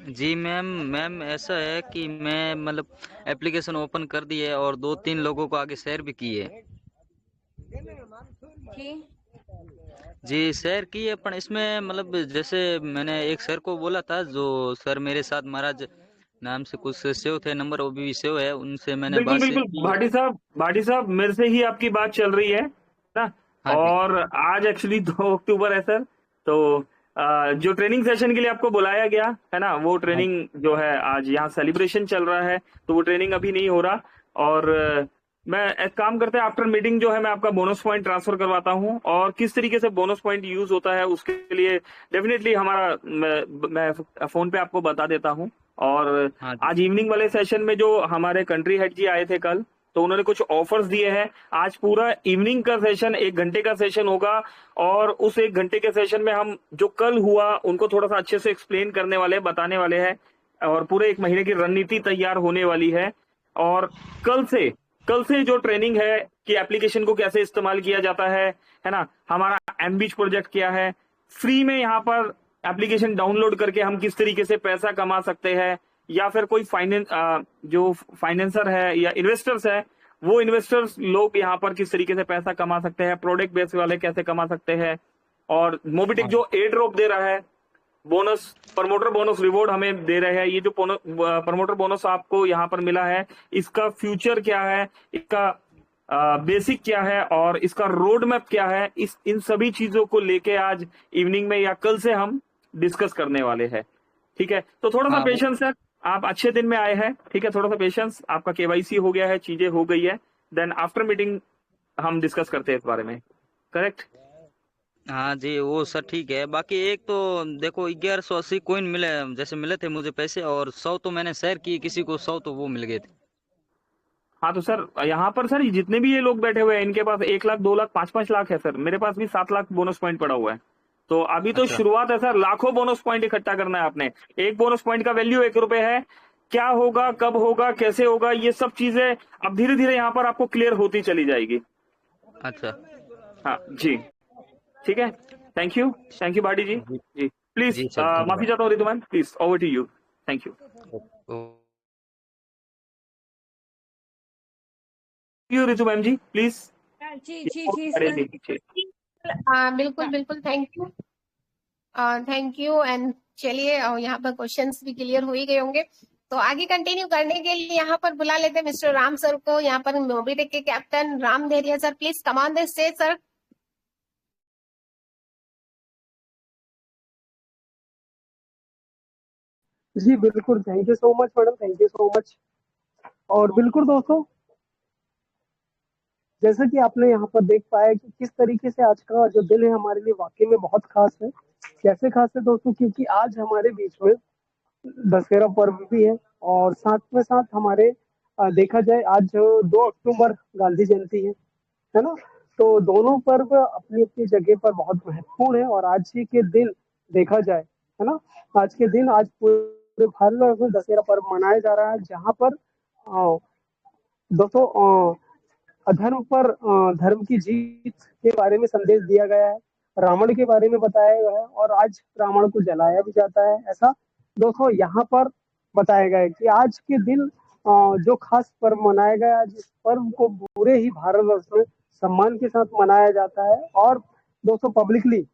जी मैम, मैम ऐसा है कि मैं मतलब एप्लीकेशन ओपन कर दी है और 2-3 लोगों को आगे शेयर भी की है। जी जी शेयर की है, पर इसमें मतलब जैसे मैंने एक सर को बोला था, जो सर मेरे साथ महाराज नाम से कुछ सेव थे, नंबर वो भी सेव है, उनसे मैंने बिल्कुल बात शेयर बिल्कुल की है। भाटी साहब मेरे से ही आपकी बात चल रही है ना। हाँ जी। और आज एक्चुअली 2 अक्टूबर है सर। तो जो ट्रेनिंग सेशन के लिए आपको बुलाया गया है ना, वो हाँ ट्रेनिंग जो है आज यहाँ सेलिब्रेशन चल रहा है, तो वो ट्रेनिंग अभी नहीं हो रहा। और मैं एक काम करते हैं, आफ्टर मीटिंग जो है मैं आपका बोनस पॉइंट ट्रांसफर करवाता हूँ, और किस तरीके से बोनस पॉइंट यूज होता है उसके लिए डेफिनेटली हमारा मैं फोन पे आपको बता देता हूँ। और हाँ जी। आज इवनिंग वाले सेशन में जो हमारे कंट्री हेड जी आए थे कल, तो उन्होंने कुछ ऑफर्स दिए हैं। आज पूरा इवनिंग का सेशन 1 घंटे का सेशन होगा, और उस 1 घंटे के सेशन में हम जो कल हुआ उनको थोड़ा सा अच्छे से एक्सप्लेन करने वाले हैं, बताने वाले हैं, और पूरे 1 महीने की रणनीति तैयार होने वाली है। और कल से कल से जो ट्रेनिंग है कि एप्लीकेशन को कैसे इस्तेमाल किया जाता है ना, हमारा एमबीच प्रोजेक्ट क्या है, फ्री में यहाँ पर एप्लीकेशन डाउनलोड करके हम किस तरीके से पैसा कमा सकते हैं, या फिर कोई जो फाइनेंसर है या इन्वेस्टर्स है, वो इन्वेस्टर्स लोग यहाँ पर किस तरीके से पैसा कमा सकते हैं, प्रोडक्ट बेस वाले कैसे कमा सकते हैं। और मोबिटेक हाँ जो एयर ड्रॉप दे रहा है, बोनस प्रमोटर बोनस रिवॉर्ड हमें दे रहे हैं, ये जो प्रमोटर बोनस आपको यहाँ पर मिला है, इसका फ्यूचर क्या है, इसका बेसिक क्या है, और इसका रोड मैप क्या है, इन सभी चीजों को लेके आज इवनिंग में या कल से हम डिस्कस करने वाले हैं। ठीक है, तो थोड़ा सा हाँ पेशेंस है, आप अच्छे दिन में आए हैं, ठीक है, थोड़ा सा पेशेंस, आपका केवाईसी हो गया है, चीजें हो गई है, देन आफ्टर मीटिंग हम डिस्कस करते हैं इस बारे में। करेक्ट। हाँ जी, वो सर ठीक है। बाकी एक तो देखो 1180 कॉइन मिले, जैसे मिले थे मुझे पैसे, और 100 तो मैंने शेयर किए किसी को, 100 तो वो मिल गए थे। हाँ तो सर यहाँ पर सर जितने भी ये लोग बैठे हुए हैं, इनके पास 1 लाख, 2 लाख, 5-5 लाख है सर, मेरे पास भी 7 लाख बोनस पॉइंट पड़ा हुआ है। तो अभी तो अच्छा। शुरुआत है सर, लाखों बोनस पॉइंट इकट्ठा करना है आपने। एक बोनस पॉइंट का वैल्यू 1 रुपए है। क्या होगा, कब होगा, कैसे होगा, ये सब चीजें अब धीरे धीरे यहाँ पर आपको क्लियर होती चली जाएगी। अच्छा। हाँ जी, ठीक है। Thank you Bhati ji. जी। जी प्लीज, जी सर, माफी धन्यवाद। चाहता हूँ Ritu ma'am, please over to you. Thank you Ritu ma'am ji, please. जी जी जी सर। बिल्कुल बिल्कुल, thank you. Thank you. And चलिए, यहाँ पर क्वेश्चंस भी क्लियर हो ही गए होंगे, तो आगे कंटिन्यू करने के लिए यहाँ पर बुला लेते हैं मिस्टर राम सर को। यहाँ पर मोबिटेक के captain Ram Dhairya sir, please come on the stage sir. जी बिल्कुल, thank you so much madam, thank you so much. और बिल्कुल दोस्तों, जैसा कि आपने यहाँ पर देख पाया कि किस तरीके से आज का जो दिन है हमारे लिए वाकई में बहुत खास है। कैसे खास है दोस्तों, क्योंकि आज हमारे बीच में दशहरा पर्व भी है, और साथ में साथ हमारे देखा जाए आज 2 अक्टूबर गांधी जयंती है ना। तो दोनों पर्व अपनी अपनी जगह पर बहुत महत्वपूर्ण है, और आज ही के दिन देखा जाए, है ना, आज के दिन आज पूरे भारत में दशहरा पर्व मनाया जा रहा है, जहाँ पर दोस्तों अधर्म पर धर्म की जीत के बारे में संदेश दिया गया है, रावण के बारे में बताया गया है, और आज रावण को जलाया भी जाता है, ऐसा दोस्तों यहाँ पर बताया गया है कि आज के दिन जो खास पर्व मनाया गया, जिस पर्व को पूरे ही भारतवर्ष में सम्मान के साथ मनाया जाता है, और दोस्तों पब्लिकली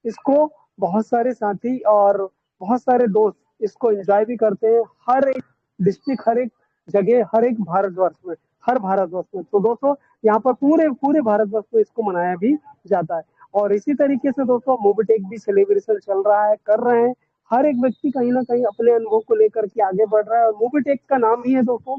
इसको बहुत सारे साथी और बहुत सारे दोस्त इसको एंजॉय भी करते हैं, हर एक डिस्ट्रिक्ट, हर एक जगह, हर एक भारतवर्ष में, हर भारतवर्ष में। तो दोस्तों यहाँ पर पूरे पूरे भारतवर्ष में इसको मनाया भी जाता है। और इसी तरीके से दोस्तों मोबिटेक भी सेलिब्रेशन चल रहा है, कर रहे हैं। हर एक व्यक्ति कहीं ना कहीं अपने अनुभव को लेकर के आगे बढ़ रहा है, और मोबिटेक का नाम ही है दोस्तों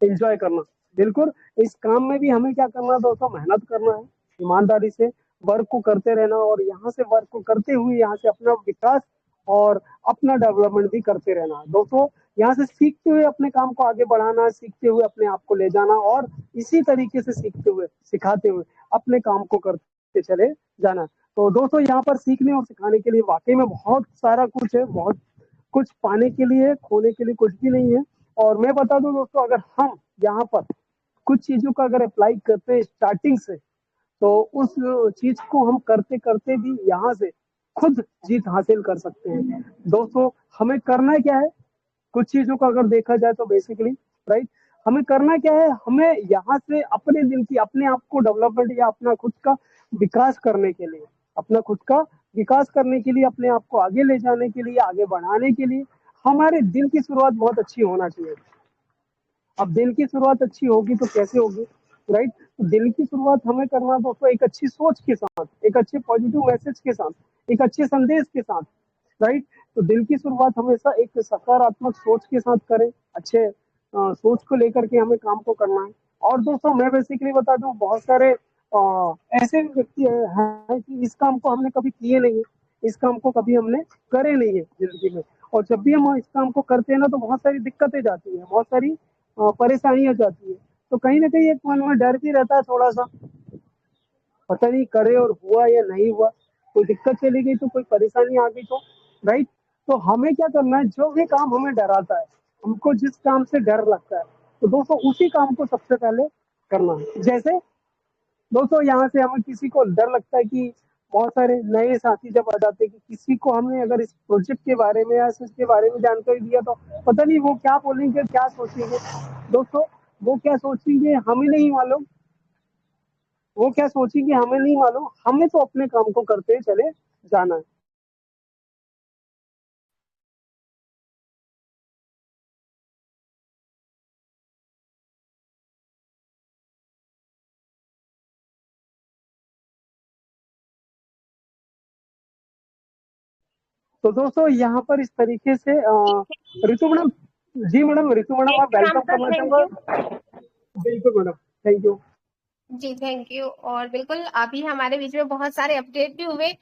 एंजॉय करना। बिल्कुल, इस काम में भी हमें क्या करना है दोस्तों, मेहनत करना है, ईमानदारी से वर्क को करते रहना, और यहाँ से वर्क को करते हुए यहाँ से अपना विकास और अपना डेवलपमेंट भी करते रहना दोस्तों। यहाँ से सीखते हुए अपने काम को आगे बढ़ाना, सीखते हुए अपने आप को ले जाना, और इसी तरीके से सीखते हुए सिखाते हुए अपने काम को करते चले जाना। तो दोस्तों यहाँ पर सीखने और सिखाने के लिए वाकई में बहुत सारा कुछ है, बहुत कुछ पाने के लिए, खोने के लिए कुछ भी नहीं है। और मैं बता दूं दोस्तों, अगर हम यहाँ पर कुछ चीजों का अगर अप्लाई करते हैं स्टार्टिंग से, तो उस चीज को हम करते करते भी यहाँ से खुद जीत हासिल कर सकते हैं। दोस्तों हमें करना क्या है, कुछ चीजों का अगर देखा जाए तो बेसिकली, राइट, हमें करना क्या है, हमें यहाँ से अपने दिल की, अपने आप को डेवलपमेंट या अपना खुद का विकास करने के लिए, अपना खुद का विकास करने के लिए, अपने आप को आगे ले जाने के लिए, आगे बढ़ाने के लिए हमारे दिल की शुरुआत बहुत अच्छी होना चाहिए। अब दिल की शुरुआत अच्छी होगी तो कैसे होगी, राइट? तो दिल की शुरुआत हमें करना दोस्तों एक अच्छी सोच के साथ, एक अच्छे पॉजिटिव मैसेज के साथ, एक अच्छे संदेश के साथ, राइट? तो दिल की शुरुआत हमेशा एक सकारात्मक सोच के साथ करें, अच्छे सोच को लेकर के हमें काम को करना है। और दोस्तों मैं बेसिकली बता दूं, बहुत सारे ऐसे व्यक्ति हैं कि इस काम को हमने कभी किए नहीं है, इस काम को कभी हमने करे नहीं है जिंदगी में, और जब भी हम इस काम को करते हैं ना तो बहुत सारी दिक्कतें जाती है, बहुत सारी परेशानियां जाती है। तो कहीं ना कहीं एक मन में डर भी रहता है थोड़ा सा, पता नहीं करे और हुआ या नहीं हुआ, कोई दिक्कत चली गई तो, कोई परेशानी आ गई तो, राइट? तो हमें क्या करना है, जो भी काम हमें डराता है, हमको जिस काम से डर लगता है, तो दोस्तों उसी काम को सबसे पहले करना है। जैसे दोस्तों यहाँ से हमें किसी को डर लगता है कि बहुत सारे नए साथी जब आ जाते हैं कि किसी को हमने अगर इस प्रोजेक्ट के बारे में या इसके बारे में जानकारी दिया तो पता नहीं वो क्या बोलेंगे, क्या सोचेंगे। दोस्तों वो क्या सोचेंगे हमें नहीं मालूम, वो क्या सोचेंगे हमें नहीं मालूम, हमें तो अपने काम को करते चले जाना है। तो दोस्तों यहाँ पर इस तरीके से ऋतु मैडम, जी मैडम, ऋतु मैडम आप वेलकम करना थैंक चाहूंगा। यू। बिल्कुल मैडम, थैंक यू। जी थैंक यू। और बिल्कुल अभी हमारे बीच में बहुत सारे अपडेट भी हुए,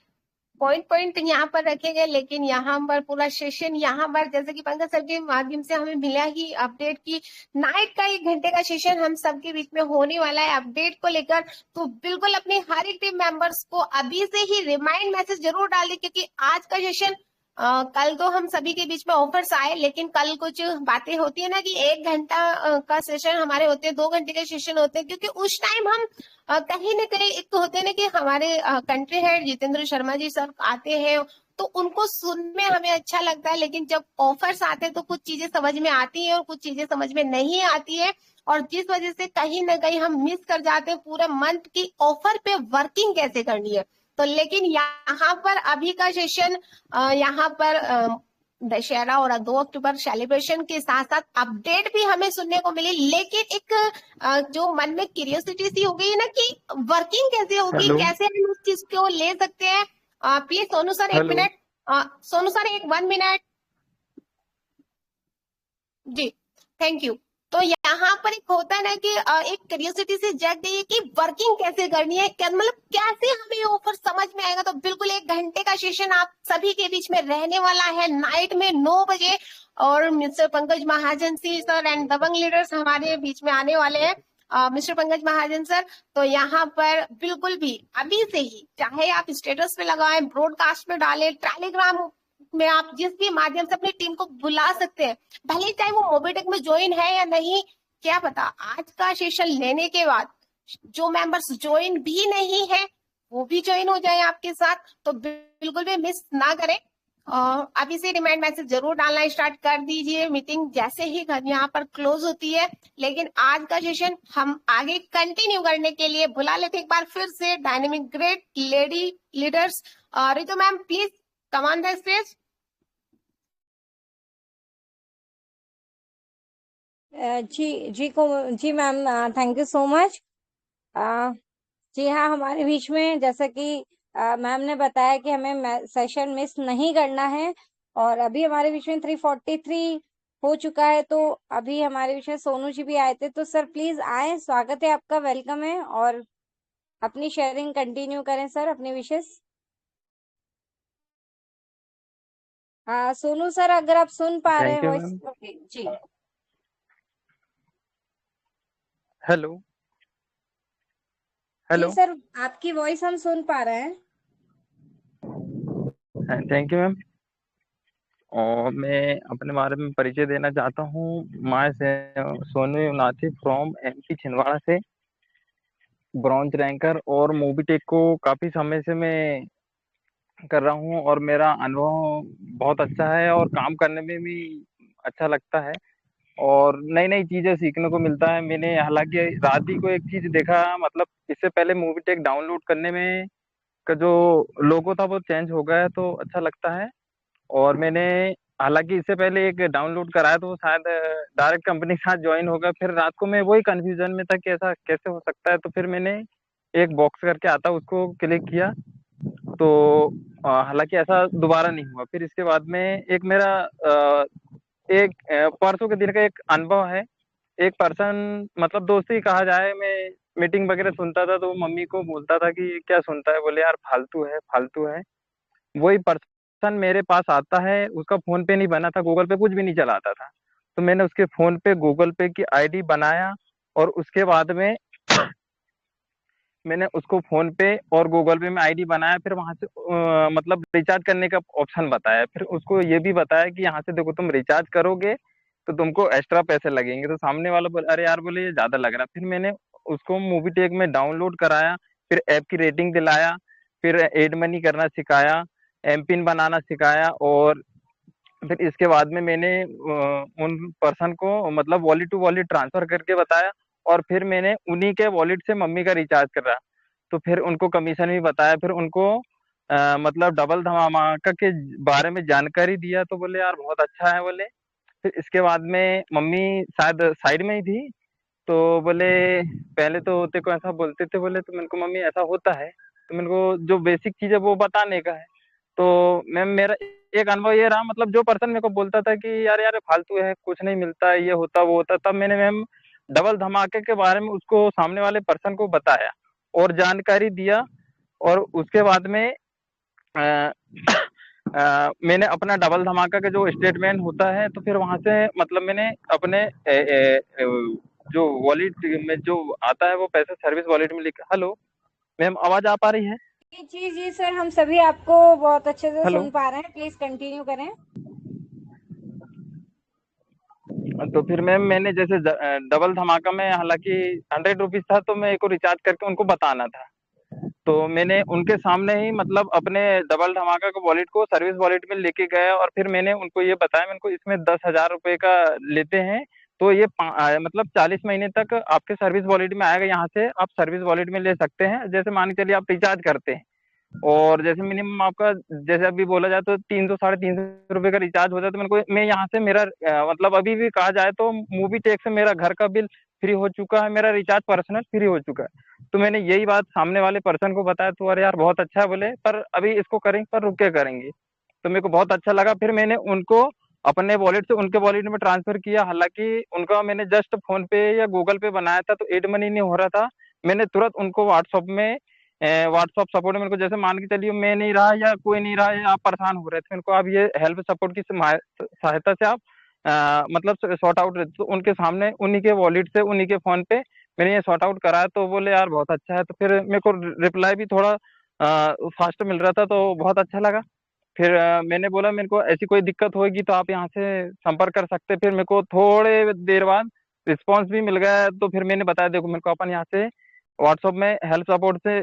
पॉइंट पॉइंट यहाँ पर रखे गए, लेकिन यहाँ पर पूरा सेशन यहाँ पर जैसे कि पंकज सर के माध्यम से हमें मिला ही अपडेट की नाइट का 1 घंटे का सेशन हम सबके बीच में होने वाला है अपडेट को लेकर। तो बिल्कुल अपने हर एक टीम मेंबर्स को अभी से ही रिमाइंड मैसेज जरूर डाल दें, क्योंकि आज का सेशन कल तो हम सभी के बीच में ऑफर्स आए, लेकिन कल कुछ बातें होती है ना कि 1 घंटा का सेशन हमारे होते हैं, 2 घंटे के सेशन होते हैं, क्योंकि उस टाइम हम कहीं ना कहीं एक तो होते हैं ना कि हमारे country head Jitendra Sharma ji sir आते हैं, तो उनको सुनने में हमें अच्छा लगता है, लेकिन जब ऑफर्स आते हैं तो कुछ चीजें समझ में आती है और कुछ चीजें समझ में नहीं आती है, और जिस वजह से कहीं ना कहीं हम मिस कर जाते हैं पूरे मंथ की ऑफर पे वर्किंग कैसे करनी है। तो लेकिन यहाँ पर अभी का सेशन यहाँ पर दशहरा और 2 अक्टूबर सेलिब्रेशन के साथ साथ अपडेट भी हमें सुनने को मिली, लेकिन एक जो मन में क्यूरियोसिटी सी हो गई है ना कि वर्किंग कैसे होगी, हेलो कैसे हम उस चीज को ले सकते हैं। Please Sonu sir 1 hello minute, Sonu sir 1 minute, जी थैंक यू। तो यहाँ पर एक होता है ना कि एक क्यूरियोसिटी से जग गई है कि वर्किंग कैसे करनी है, क्या मतलब कैसे हमें ये ऑफर समझ में आएगा। तो बिल्कुल 1 घंटे का सेशन आप सभी के बीच में रहने वाला है नाइट में 9 बजे, और मिस्टर पंकज महाजन सी सर एंड दबंग लीडर्स हमारे बीच में आने वाले हैं, मिस्टर पंकज महाजन सर। तो यहाँ पर बिल्कुल भी अभी से ही, चाहे आप स्टेटस पे लगाएं, ब्रॉडकास्ट में डालें, टेलीग्राम में आप जिस भी माध्यम से अपनी टीम को बुला सकते हैं, भले ही चाहे वो मोबिटेक में ज्वाइन है या नहीं, क्या पता आज का सेशन लेने के बाद जो मेंबर्स ज्वाइन भी नहीं है वो भी ज्वाइन हो जाए आपके साथ। तो बिल्कुल भी मिस ना करें, अभी से रिमाइंड मैसेज जरूर डालना स्टार्ट कर दीजिए मीटिंग जैसे ही यहाँ पर क्लोज होती है। लेकिन आज का सेशन हम आगे कंटिन्यू करने के लिए बुला लेते एक बार फिर से dynamic great lady leaders. Ritu ma'am please come on the stage. जी ma'am, thank you so much. जी हाँ, हमारे बीच में जैसा कि मैम ने बताया कि हमें सेशन मिस नहीं करना है, और अभी हमारे बीच में 3:43 हो चुका है, तो अभी हमारे बीच में सोनू जी भी आए थे। तो सर प्लीज आए, स्वागत है आपका, वेलकम है, और अपनी शेयरिंग कंटिन्यू करें सर, अपनी विशेष। सोनू सर अगर आप सुन पा रहे हैं thank you voice, ma'am. Okay जी। हेलो जी हेलो सर, आपकी वॉइस हम सुन पा रहे हैं। Thank you ma'am. और मैं अपने बारे में परिचय देना चाहता हूँ। मैं सोनू युवनाथी फ्रॉम एमपी छिंदवाड़ा से, ब्रॉन्ज रैंकर, और मोबीटेक को काफ़ी समय से मैं कर रहा हूँ, और मेरा अनुभव बहुत अच्छा है, और काम करने में भी अच्छा लगता है और नई नई चीजें सीखने को मिलता है। मैंने हालांकि रात ही को एक चीज देखा, मतलब इससे पहले मूवी टेक डाउनलोड करने में का जो लोगो था वो चेंज हो गया है, तो अच्छा लगता है। और मैंने हालांकि इससे पहले एक डाउनलोड कराया तो वो शायद डायरेक्ट कंपनी के साथ ज्वाइन हो गया। फिर रात को मैं वही कंफ्यूजन में था कि ऐसा कैसे हो सकता है, तो फिर मैंने एक बॉक्स करके आता उसको क्लिक किया, तो हालांकि ऐसा दोबारा नहीं हुआ। फिर इसके बाद में एक मेरा एक परसों के दिन का एक अनुभव है। एक पर्सन, मतलब दोस्त ही कहा जाए, मैं मीटिंग वगैरह सुनता था तो मम्मी को बोलता था कि क्या सुनता है, बोले यार फालतू है फालतू है। वही पर्सन मेरे पास आता है, उसका फोन पे नहीं बना था, गूगल पे कुछ भी नहीं चलाता था, तो मैंने उसके फोन पे गूगल पे की आईडी बनाया और उसके बाद में मैंने उसको फोन पे और गूगल पे में आईडी बनाया। फिर वहां से मतलब रिचार्ज करने का ऑप्शन बताया। फिर उसको ये भी बताया कि यहाँ से देखो तुम रिचार्ज करोगे तो तुमको एक्स्ट्रा पैसे लगेंगे। तो सामने वाला बोले अरे यार, बोले ये ज्यादा लग रहा है। फिर मैंने उसको मूवी टेक में डाउनलोड कराया, फिर ऐप की रेटिंग दिलाया, फिर एड मनी करना सिखाया, एम पिन बनाना सिखाया, और फिर इसके बाद में मैंने उन पर्सन को मतलब वॉलेट टू वॉलेट ट्रांसफर करके बताया, और फिर मैंने उन्हीं के वॉलेट से मम्मी का रिचार्ज करा। तो फिर उनको कमीशन भी बताया, फिर उनको मतलब डबल धमाका के बारे में जानकारी दिया, तो बोले यार बहुत अच्छा है बोले। फिर इसके बाद में मम्मी शायद साइड में ही थी, तो बोले पहले तो तेरे को ऐसा बोलते थे, बोले तो मेरे को मम्मी ऐसा होता है, तो मेरे को जो बेसिक चीज है वो बताने का है। तो मैम मेरा एक अनुभव ये रहा, मतलब जो पर्सन मेरे को बोलता था कि यार यार फालतू है, कुछ नहीं मिलता है, ये होता वो होता, तब मैंने मैम डबल धमाके के बारे में उसको सामने वाले पर्सन को बताया और जानकारी दिया। और उसके बाद में अ, मैंने अपना डबल धमाका का जो स्टेटमेंट होता है, तो फिर वहां से मतलब मैंने अपने जो वॉलेट में जो आता है वो पैसे सर्विस वॉलेट में लिखा। हेलो मैम, आवाज आ पा रही है? जी जी सर, हम सभी आपको बहुत अच्छे से हेलो। सुन पा रहे हैं, प्लीज कंटिन्यू करें। तो फिर मैम मैंने जैसे डबल धमाका में हालांकि 100 रुपीज था, तो मेरे को रिचार्ज करके उनको बताना था। तो मैंने उनके सामने ही मतलब अपने डबल धमाका के वॉलेट को सर्विस वॉलेट में लेके गया, और फिर मैंने उनको ये बताया, मैंने को इसमें 10,000 रुपए का लेते हैं, तो ये मतलब 40 महीने तक आपके सर्विस वॉलेट में आएगा। यहाँ से आप सर्विस वॉलेट में ले सकते हैं, जैसे मान के चलिए आप रिचार्ज करते हैं, और जैसे मिनिमम आपका जैसे अभी बोला जाए तो 300 350 रुपए का रिचार्ज हो जाए, तो मेरे को मैं यहाँ से मेरा मतलब अभी भी कहा जाए तो मूवी टेक से मेरा घर का बिल फ्री हो चुका है, मेरा रिचार्ज पर्सनल फ्री हो चुका है। तो मैंने यही बात सामने वाले पर्सन को बताया, तो अरे यार बहुत अच्छा है बोले, पर अभी इसको करेंगे पर रुक के करेंगे। तो मेरे को बहुत अच्छा लगा। फिर मैंने उनको अपने वॉलेट से उनके वॉलेट में ट्रांसफर किया। हालांकि उनका मैंने जस्ट फोन पे या गूगल पे बनाया था, तो एड मनी नहीं हो रहा था। मैंने तुरंत उनको व्हाट्सअप में व्हाट्सअप सपोर्ट में मेरे को जैसे मान के चलिए मैं नहीं रहा या कोई नहीं रहा या आप परेशान हो रहे थे, मेरे को आप ये हेल्प सपोर्ट की सहायता से आप मतलब सॉर्ट आउट, तो उनके सामने उन्हीं के वॉलेट से उन्हीं के फोन पे मैंने ये सॉर्ट आउट कराया। तो बोले यार बहुत अच्छा है। तो फिर मेरे को रिप्लाई भी थोड़ा फास्ट मिल रहा था, तो बहुत अच्छा लगा। फिर मैंने बोला मेरे को ऐसी कोई दिक्कत होगी तो आप यहाँ से संपर्क कर सकते हैं। फिर मेरे को थोड़े देर बाद रिस्पांस भी मिल गया, तो फिर मैंने बताया देखो मेरे को अपन यहाँ से व्हाट्सअप में हेल्प सपोर्ट से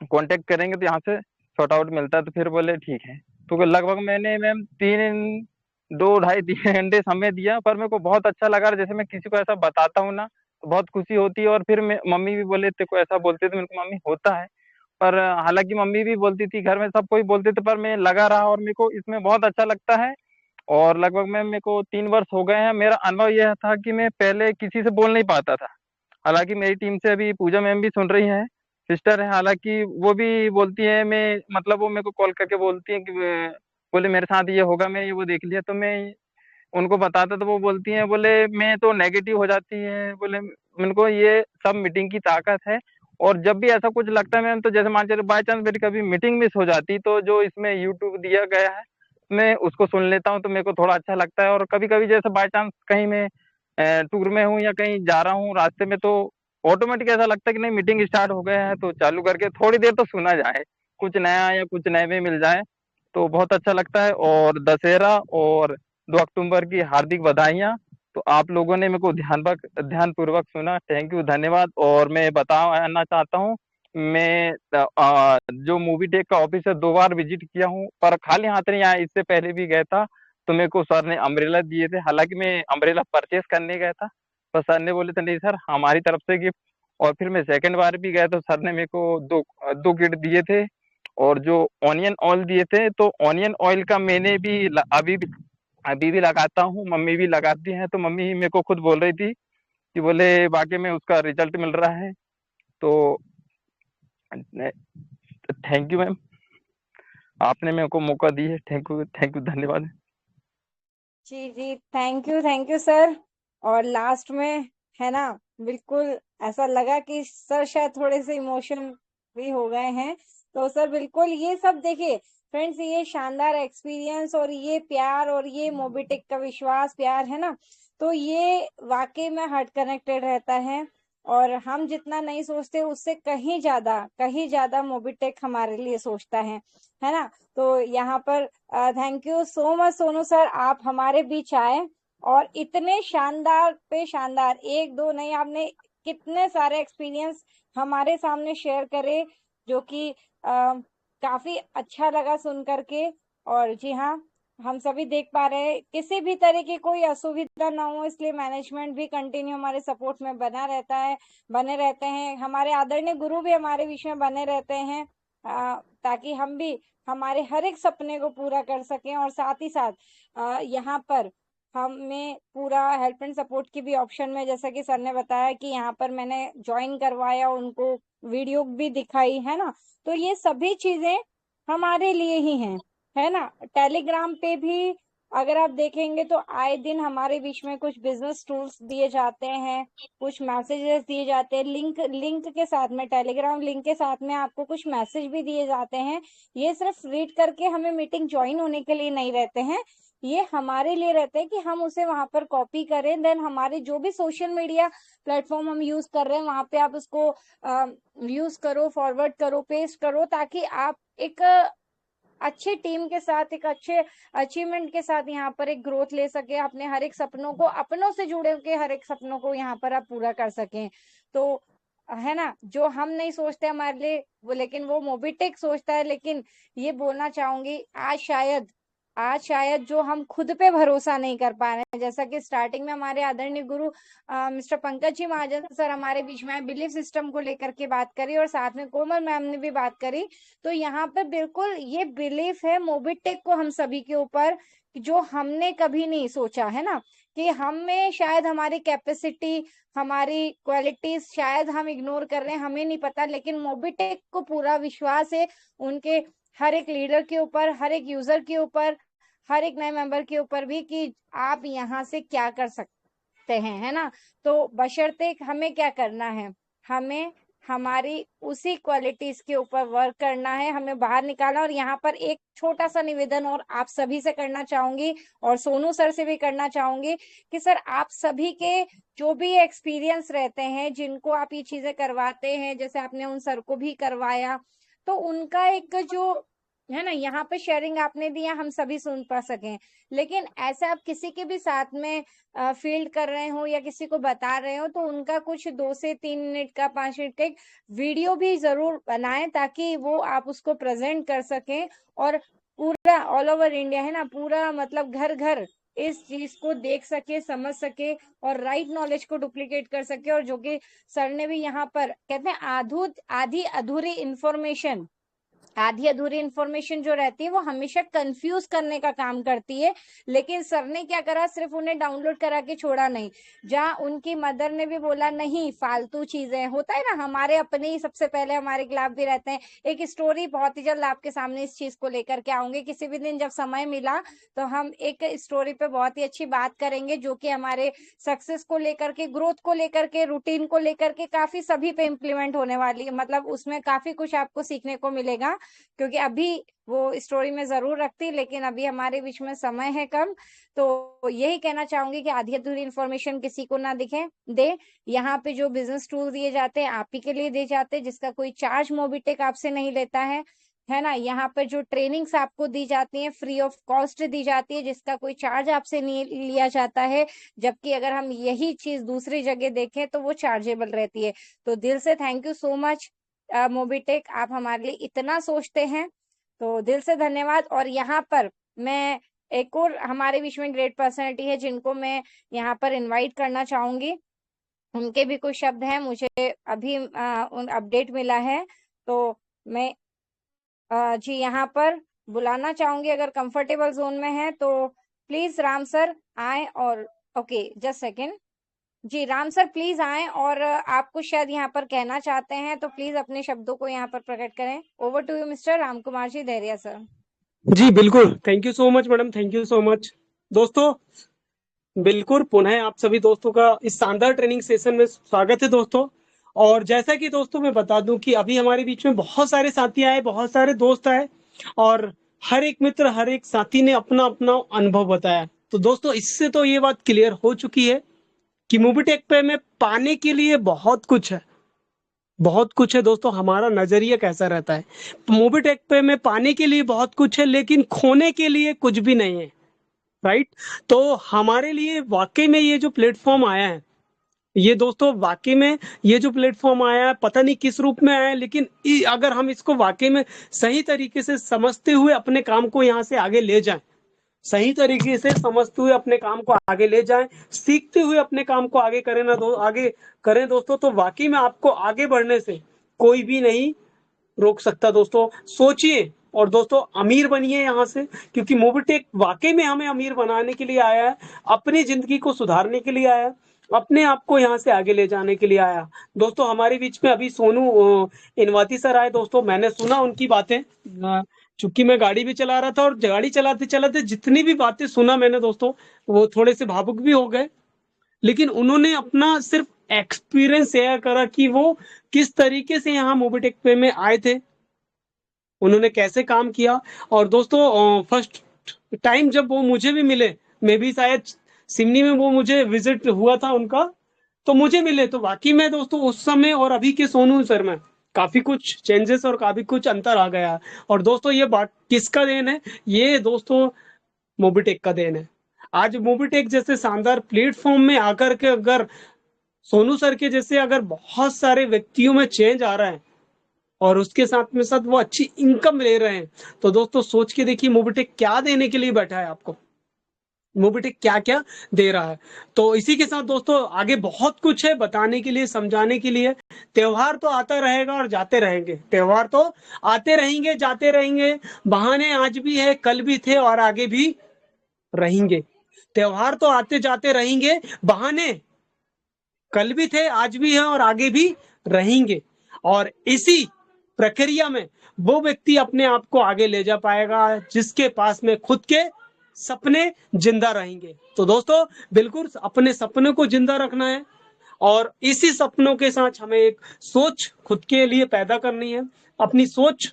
कांटेक्ट करेंगे तो यहाँ से सॉर्ट आउट मिलता है। तो फिर बोले ठीक है। तो लगभग मैंने मैम 2 ढाई 3 घंटे समय दिया, पर मेरे को बहुत अच्छा लगा। जैसे मैं किसी को ऐसा बताता हूँ ना तो बहुत खुशी होती है। और फिर मम्मी भी बोले तेरे को ऐसा बोलते थे, मेरे को मम्मी होता है, पर हालांकि मम्मी भी बोलती थी, घर में सब कोई बोलते थे, पर मैं लगा रहा और मेरे को इसमें बहुत अच्छा लगता है। और लगभग में मेरे को 3 वर्ष हो गए हैं। मेरा अनुभव यह था कि मैं पहले किसी से बोल नहीं पाता था। हालांकि मेरी टीम से अभी पूजा मैम भी सुन रही है, सिस्टर है, हालांकि वो भी बोलती है, मैं मतलब वो मेरे को कॉल करके बोलती है कि बोले मेरे साथ ये होगा, मैं ये वो देख लिया, तो मैं उनको बताता तो वो बोलती हैं, बोले मैं तो नेगेटिव हो जाती है, बोले मेरे को ये सब मीटिंग की ताकत है। और जब भी ऐसा कुछ लगता है मैम, तो जैसे मान चलिए बाई चांस मेरी कभी मीटिंग मिस हो जाती, तो जो इसमें यूट्यूब दिया गया है मैं उसको सुन लेता हूँ, तो मेरे को थोड़ा अच्छा लगता है। और कभी कभी जैसे बाई चांस कहीं मैं टूर में हूँ या कहीं जा रहा हूँ रास्ते में, तो ऑटोमेटिक ऐसा लगता है कि नहीं मीटिंग स्टार्ट हो गया है, तो चालू करके थोड़ी देर तो सुना जाए, कुछ नया या कुछ नए में मिल जाए तो बहुत अच्छा लगता है। और दशहरा और 2 अक्टूबर की हार्दिक बधाइयाँ। तो आप लोगों ने मेरे को ध्यानपूर्वक सुना, थैंक यू, धन्यवाद। और मैं बताना चाहता हूँ, मैं जो मूवी टेक का ऑफिस है 2 बार विजिट किया हूँ, पर खाली हाथ नहीं आया, इससे पहले भी गया था। तो मेरे को सर ने अम्ब्रेला दिए थे, हालांकि मैं अम्ब्रेला परचेस करने गया था, पर सर ने बोले थे नहीं सर हमारी तरफ से गिफ्ट। और फिर मैं सेकंड बार भी गया तो सर ने मेरे को दो किट दिए थे, और जो ऑनियन ऑयल दिए थे, तो ऑनियन ऑयल का मैंने भी अभी भी लगाता हूँ, मम्मी भी लगाती हैं, तो मम्मी मेरे को खुद बोल रही थी कि बोले वाकई में उसका रिजल्ट मिल रहा है। तो थैंक यू मैम, आपने मेरे को मौका दी है, थैंक यू धन्यवाद। जी थैंक यू सर। और लास्ट में है ना, बिल्कुल ऐसा लगा कि सर शायद थोड़े से इमोशन भी हो गए हैं। तो सर बिल्कुल ये सब देखिए फ्रेंड्स, ये शानदार एक्सपीरियंस और ये प्यार और ये मोबिटेक का विश्वास प्यार है ना, तो ये वाकई में हार्ट कनेक्टेड रहता है। और हम जितना नहीं सोचते उससे कहीं ज्यादा मोबिटेक हमारे लिए सोचता है ना। तो यहाँ पर thank you so much Sonu sir, आप हमारे बीच आए और इतने शानदार पे शानदार, एक दो नहीं आपने कितने सारे एक्सपीरियंस हमारे सामने शेयर करे, जो कि काफी अच्छा लगा सुन करके। और जी हाँ, हम सभी देख पा रहे हैं किसी भी तरह की कोई असुविधा ना हो, इसलिए मैनेजमेंट भी कंटिन्यू हमारे सपोर्ट में बने रहते हैं। हमारे आदरणीय गुरु भी हमारे बीच में बने रहते हैं, ताकि हम भी हमारे हर एक सपने को पूरा कर सकें। और साथ ही साथ यहाँ पर हमें पूरा हेल्प एंड सपोर्ट की भी ऑप्शन में, जैसा कि सर ने बताया कि यहाँ पर मैंने ज्वाइन करवाया, उनको वीडियो भी दिखाई है ना, तो ये सभी चीजें हमारे लिए ही हैं, है ना। टेलीग्राम पे भी अगर आप देखेंगे तो आए दिन हमारे बीच में कुछ बिजनेस टूल्स दिए जाते हैं, कुछ मैसेजेस दिए जाते हैं, लिंक के साथ में, टेलीग्राम लिंक के साथ में आपको कुछ मैसेज भी दिए जाते हैं। ये सिर्फ रीड करके हमें मीटिंग ज्वाइन होने के लिए नहीं रहते हैं, ये हमारे लिए रहते हैं कि हम उसे वहां पर कॉपी करें, देन हमारे जो भी सोशल मीडिया प्लेटफॉर्म हम यूज कर रहे हैं वहां पे आप उसको यूज करो, फॉरवर्ड करो, पेस्ट करो, ताकि आप एक अच्छी टीम के साथ, एक अच्छे अचीवमेंट के साथ यहाँ पर एक ग्रोथ ले सके, अपने हर एक सपनों को, अपनों से जुड़े के हर एक सपनों को यहाँ पर आप पूरा कर सकें। तो है ना, जो हम नहीं सोचते हमारे लिए वो, लेकिन वो मोबिटेक सोचता है। लेकिन ये बोलना चाहूंगी, आज शायद जो हम खुद पे भरोसा नहीं कर पा रहे हैं, जैसा कि स्टार्टिंग में हमारे आदरणीय गुरु मिस्टर पंकज जी महाजन सर हमारे बीच में बिलीफ सिस्टम को लेकर के बात करी, और साथ में कोमल मैम ने भी बात करी। तो यहाँ पे बिल्कुल ये बिलीफ है मोबिटेक को हम सभी के ऊपर, जो हमने कभी नहीं सोचा है ना, कि हमें शायद हमारी कैपेसिटी, हमारी क्वालिटीज शायद हम इग्नोर कर रहे हैं, हमें नहीं पता, लेकिन मोबिटेक को पूरा विश्वास है उनके हर एक लीडर के ऊपर, हर एक यूजर के ऊपर, हर एक नए मेंबर के ऊपर भी, कि आप यहाँ से क्या कर सकते हैं, है ना। तो बशर्ते हमें क्या करना है, हमें हमारी उसी क्वालिटीज के ऊपर वर्क करना है, हमें बाहर निकालना। और यहाँ पर एक छोटा सा निवेदन और आप सभी से करना चाहूंगी, और सोनू सर से भी करना चाहूंगी, कि सर आप सभी के जो भी एक्सपीरियंस रहते हैं, जिनको आप ये चीजें करवाते हैं, जैसे आपने उन सर को भी करवाया, तो उनका एक जो है ना, यहाँ पे शेयरिंग आपने दिया, हम सभी सुन पा सकें। लेकिन ऐसे आप किसी के भी साथ में फील्ड कर रहे हो या किसी को बता रहे हो, तो उनका कुछ 2 से 3 मिनट का, 5 मिनट का एक वीडियो भी जरूर बनाएं, ताकि वो आप उसको प्रेजेंट कर सकें, और पूरा ऑल ओवर इंडिया, है ना, पूरा मतलब घर घर इस चीज को देख सके, समझ सके, और राइट नॉलेज को डुप्लीकेट कर सके। और जो कि सर ने भी यहाँ पर कहते हैं, आधी अधूरी इंफॉर्मेशन जो रहती है वो हमेशा कंफ्यूज करने का काम करती है। लेकिन सर ने क्या करा, सिर्फ उन्हें डाउनलोड करा के छोड़ा नहीं, जहाँ उनकी मदर ने भी बोला नहीं फालतू चीजें, होता है ना, हमारे अपने ही सबसे पहले हमारे खिलाफ भी रहते हैं। एक स्टोरी बहुत ही जल्द आपके सामने इस चीज को लेकर के आऊंगी, किसी भी दिन जब समय मिला तो हम एक स्टोरी पे बहुत ही अच्छी बात करेंगे, जो कि हमारे सक्सेस को लेकर के, ग्रोथ को लेकर के, रूटीन को लेकर के काफी सभी पे इम्प्लीमेंट होने वाली है। मतलब उसमें काफी कुछ आपको सीखने को मिलेगा, क्योंकि अभी वो स्टोरी में जरूर रखती, लेकिन अभी हमारे बीच में समय है कम। तो यही कहना चाहूंगी कि आधी अधूरी इन्फॉर्मेशन किसी को ना दे। यहाँ पे जो बिजनेस टूल दिए जाते हैं आप ही के लिए दिए जाते हैं, जिसका कोई चार्ज मोबिटेक आपसे नहीं लेता है ना। यहाँ पर जो ट्रेनिंग्स आपको दी जाती हैं फ्री ऑफ कॉस्ट दी जाती है, जिसका कोई चार्ज आपसे नहीं लिया जाता है। जबकि अगर हम यही चीज दूसरी जगह देखें तो वो चार्जेबल रहती है। तो दिल से thank you so much Mobitech, आप हमारे लिए इतना सोचते हैं, तो दिल से धन्यवाद। और यहाँ पर मैं एक और हमारे बीच में ग्रेट पर्सनैलिटी है जिनको मैं यहाँ पर इनवाइट करना चाहूंगी। उनके भी कुछ शब्द हैं, मुझे अभी उन अपडेट मिला है, तो मैं जी यहाँ पर बुलाना चाहूंगी। अगर कंफर्टेबल जोन में है तो प्लीज राम सर आए, और ओके जस्ट सेकेंड जी, राम सर प्लीज आए, और आप कुछ शायद यहाँ पर कहना चाहते हैं तो प्लीज अपने शब्दों को यहाँ पर प्रकट करें। Over to you mister Ram Kumar ji Dhairya sir. जी बिल्कुल, thank you so much madam, thank you so much. दोस्तों बिल्कुल पुनः आप सभी दोस्तों का इस शानदार ट्रेनिंग सेशन में स्वागत है दोस्तों। और जैसा कि दोस्तों मैं बता दूं कि अभी हमारे बीच में बहुत सारे साथी आए, बहुत सारे दोस्त आए, और हर एक मित्र, हर एक साथी ने अपना अपना अनुभव बताया। तो दोस्तों इससे तो ये बात क्लियर हो चुकी है कि मोबिटेक पे में पाने के लिए बहुत कुछ है, बहुत कुछ है दोस्तों। हमारा नजरिया कैसा रहता है, मोबिटेक पे में पाने के लिए बहुत कुछ है, लेकिन खोने के लिए कुछ भी नहीं है, राइट। तो हमारे लिए वाकई में ये जो प्लेटफॉर्म आया है, ये दोस्तों वाकई में ये जो प्लेटफॉर्म आया है, पता नहीं किस रूप में आया है, लेकिन अगर हम इसको वाकई में सही तरीके से समझते हुए अपने काम को यहाँ से आगे ले जाएं, सही तरीके से समझते हुए अपने काम को आगे ले जाएं, सीखते हुए अपने काम को आगे करें ना आगे करें दोस्तों, तो वाकई में आपको आगे बढ़ने से कोई भी नहीं रोक सकता दोस्तों। सोचिए और दोस्तों अमीर बनिए यहाँ से, क्योंकि मोबिटेक वाकई में हमें अमीर बनाने के लिए आया है, अपनी जिंदगी को सुधारने के लिए आया है, अपने आप को यहाँ से आगे ले जाने के लिए आया। दोस्तों हमारे बीच में अभी सोनू इनवाती सर आए दोस्तों, मैंने सुना उनकी बातें, चूंकि मैं गाड़ी भी चला रहा था, और गाड़ी चलाते चलाते जितनी भी बातें सुना मैंने दोस्तों, वो थोड़े से भावुक भी हो गए। लेकिन उन्होंने अपना सिर्फ एक्सपीरियंस शेयर करा कि वो किस तरीके से यहाँ मोबिटेक पे में आए थे, उन्होंने कैसे काम किया। और दोस्तों फर्स्ट टाइम जब वो मुझे भी मिले, मैं भी शायद सिमनी में वो मुझे विजिट हुआ था उनका, तो मुझे मिले, तो वाकई में दोस्तों उस समय और अभी के सोनू सर में काफी कुछ चेंजेस और काफी कुछ अंतर आ गया है। और दोस्तों ये बात किसका देन है, ये दोस्तों मोबिटेक का देन है। आज मोबिटेक जैसे शानदार प्लेटफॉर्म में आकर के अगर सोनू सर के जैसे अगर बहुत सारे व्यक्तियों में चेंज आ रहा है, और उसके साथ में साथ वो अच्छी इनकम ले रहे हैं, तो दोस्तों सोच के देखिए मोबिटेक क्या देने के लिए बैठा है आपको, मोबिटेक क्या क्या दे रहा है। तो इसी के साथ दोस्तों आगे बहुत कुछ है बताने के लिए, समझाने के लिए। त्योहार तो आता रहेगा और जाते रहेंगे, त्योहार तो आते रहेंगे जाते रहेंगे, बहाने आज भी है, कल भी थे और आगे भी रहेंगे। त्योहार तो आते जाते रहेंगे, बहाने कल भी थे, आज भी हैं और आगे भी रहेंगे। और इसी प्रक्रिया में वो व्यक्ति अपने आप को आगे ले जा पाएगा जिसके पास में खुद के सपने जिंदा रहेंगे। तो दोस्तों बिल्कुल अपने सपने को जिंदा रखना है, और इसी सपनों के साथ हमें एक सोच खुद के लिए पैदा करनी है, अपनी सोच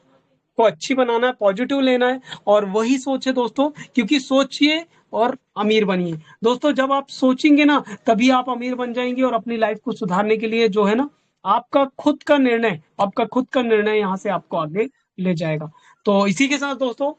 को अच्छी बनाना है, पॉजिटिव लेना है, और वही सोच है दोस्तों, क्योंकि सोचिए और अमीर बनिए। दोस्तों जब आप सोचेंगे ना, तभी आप अमीर बन जाएंगे, और अपनी लाइफ को सुधारने के लिए जो है ना, आपका खुद का निर्णय यहाँ से आपको आगे ले जाएगा। तो इसी के साथ दोस्तों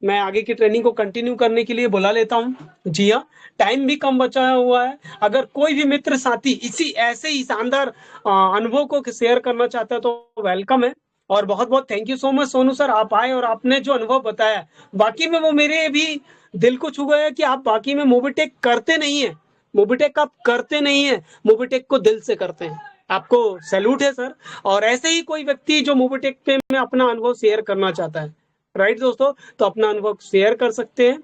मैं आगे की ट्रेनिंग को कंटिन्यू करने के लिए बुला लेता हूँ। जी हाँ, टाइम भी कम बचा हुआ है, अगर कोई भी मित्र साथी इसी ऐसे ही शानदार अनुभव को शेयर करना चाहता है तो वेलकम है। और बहुत बहुत thank you so much Sonu sir, आप आए और आपने जो अनुभव बताया बाकी में वो मेरे भी दिल को छू गया कि आप बाकी में मोबिटेक करते नहीं है, मोबिटेक आप करते नहीं है, मोबिटेक को दिल से करते हैं। आपको सैल्यूट है सर। और ऐसे ही कोई व्यक्ति जो मोबिटेक पे में अपना अनुभव शेयर करना चाहता है, राइट दोस्तों, तो अपना अनुभव शेयर कर सकते हैं,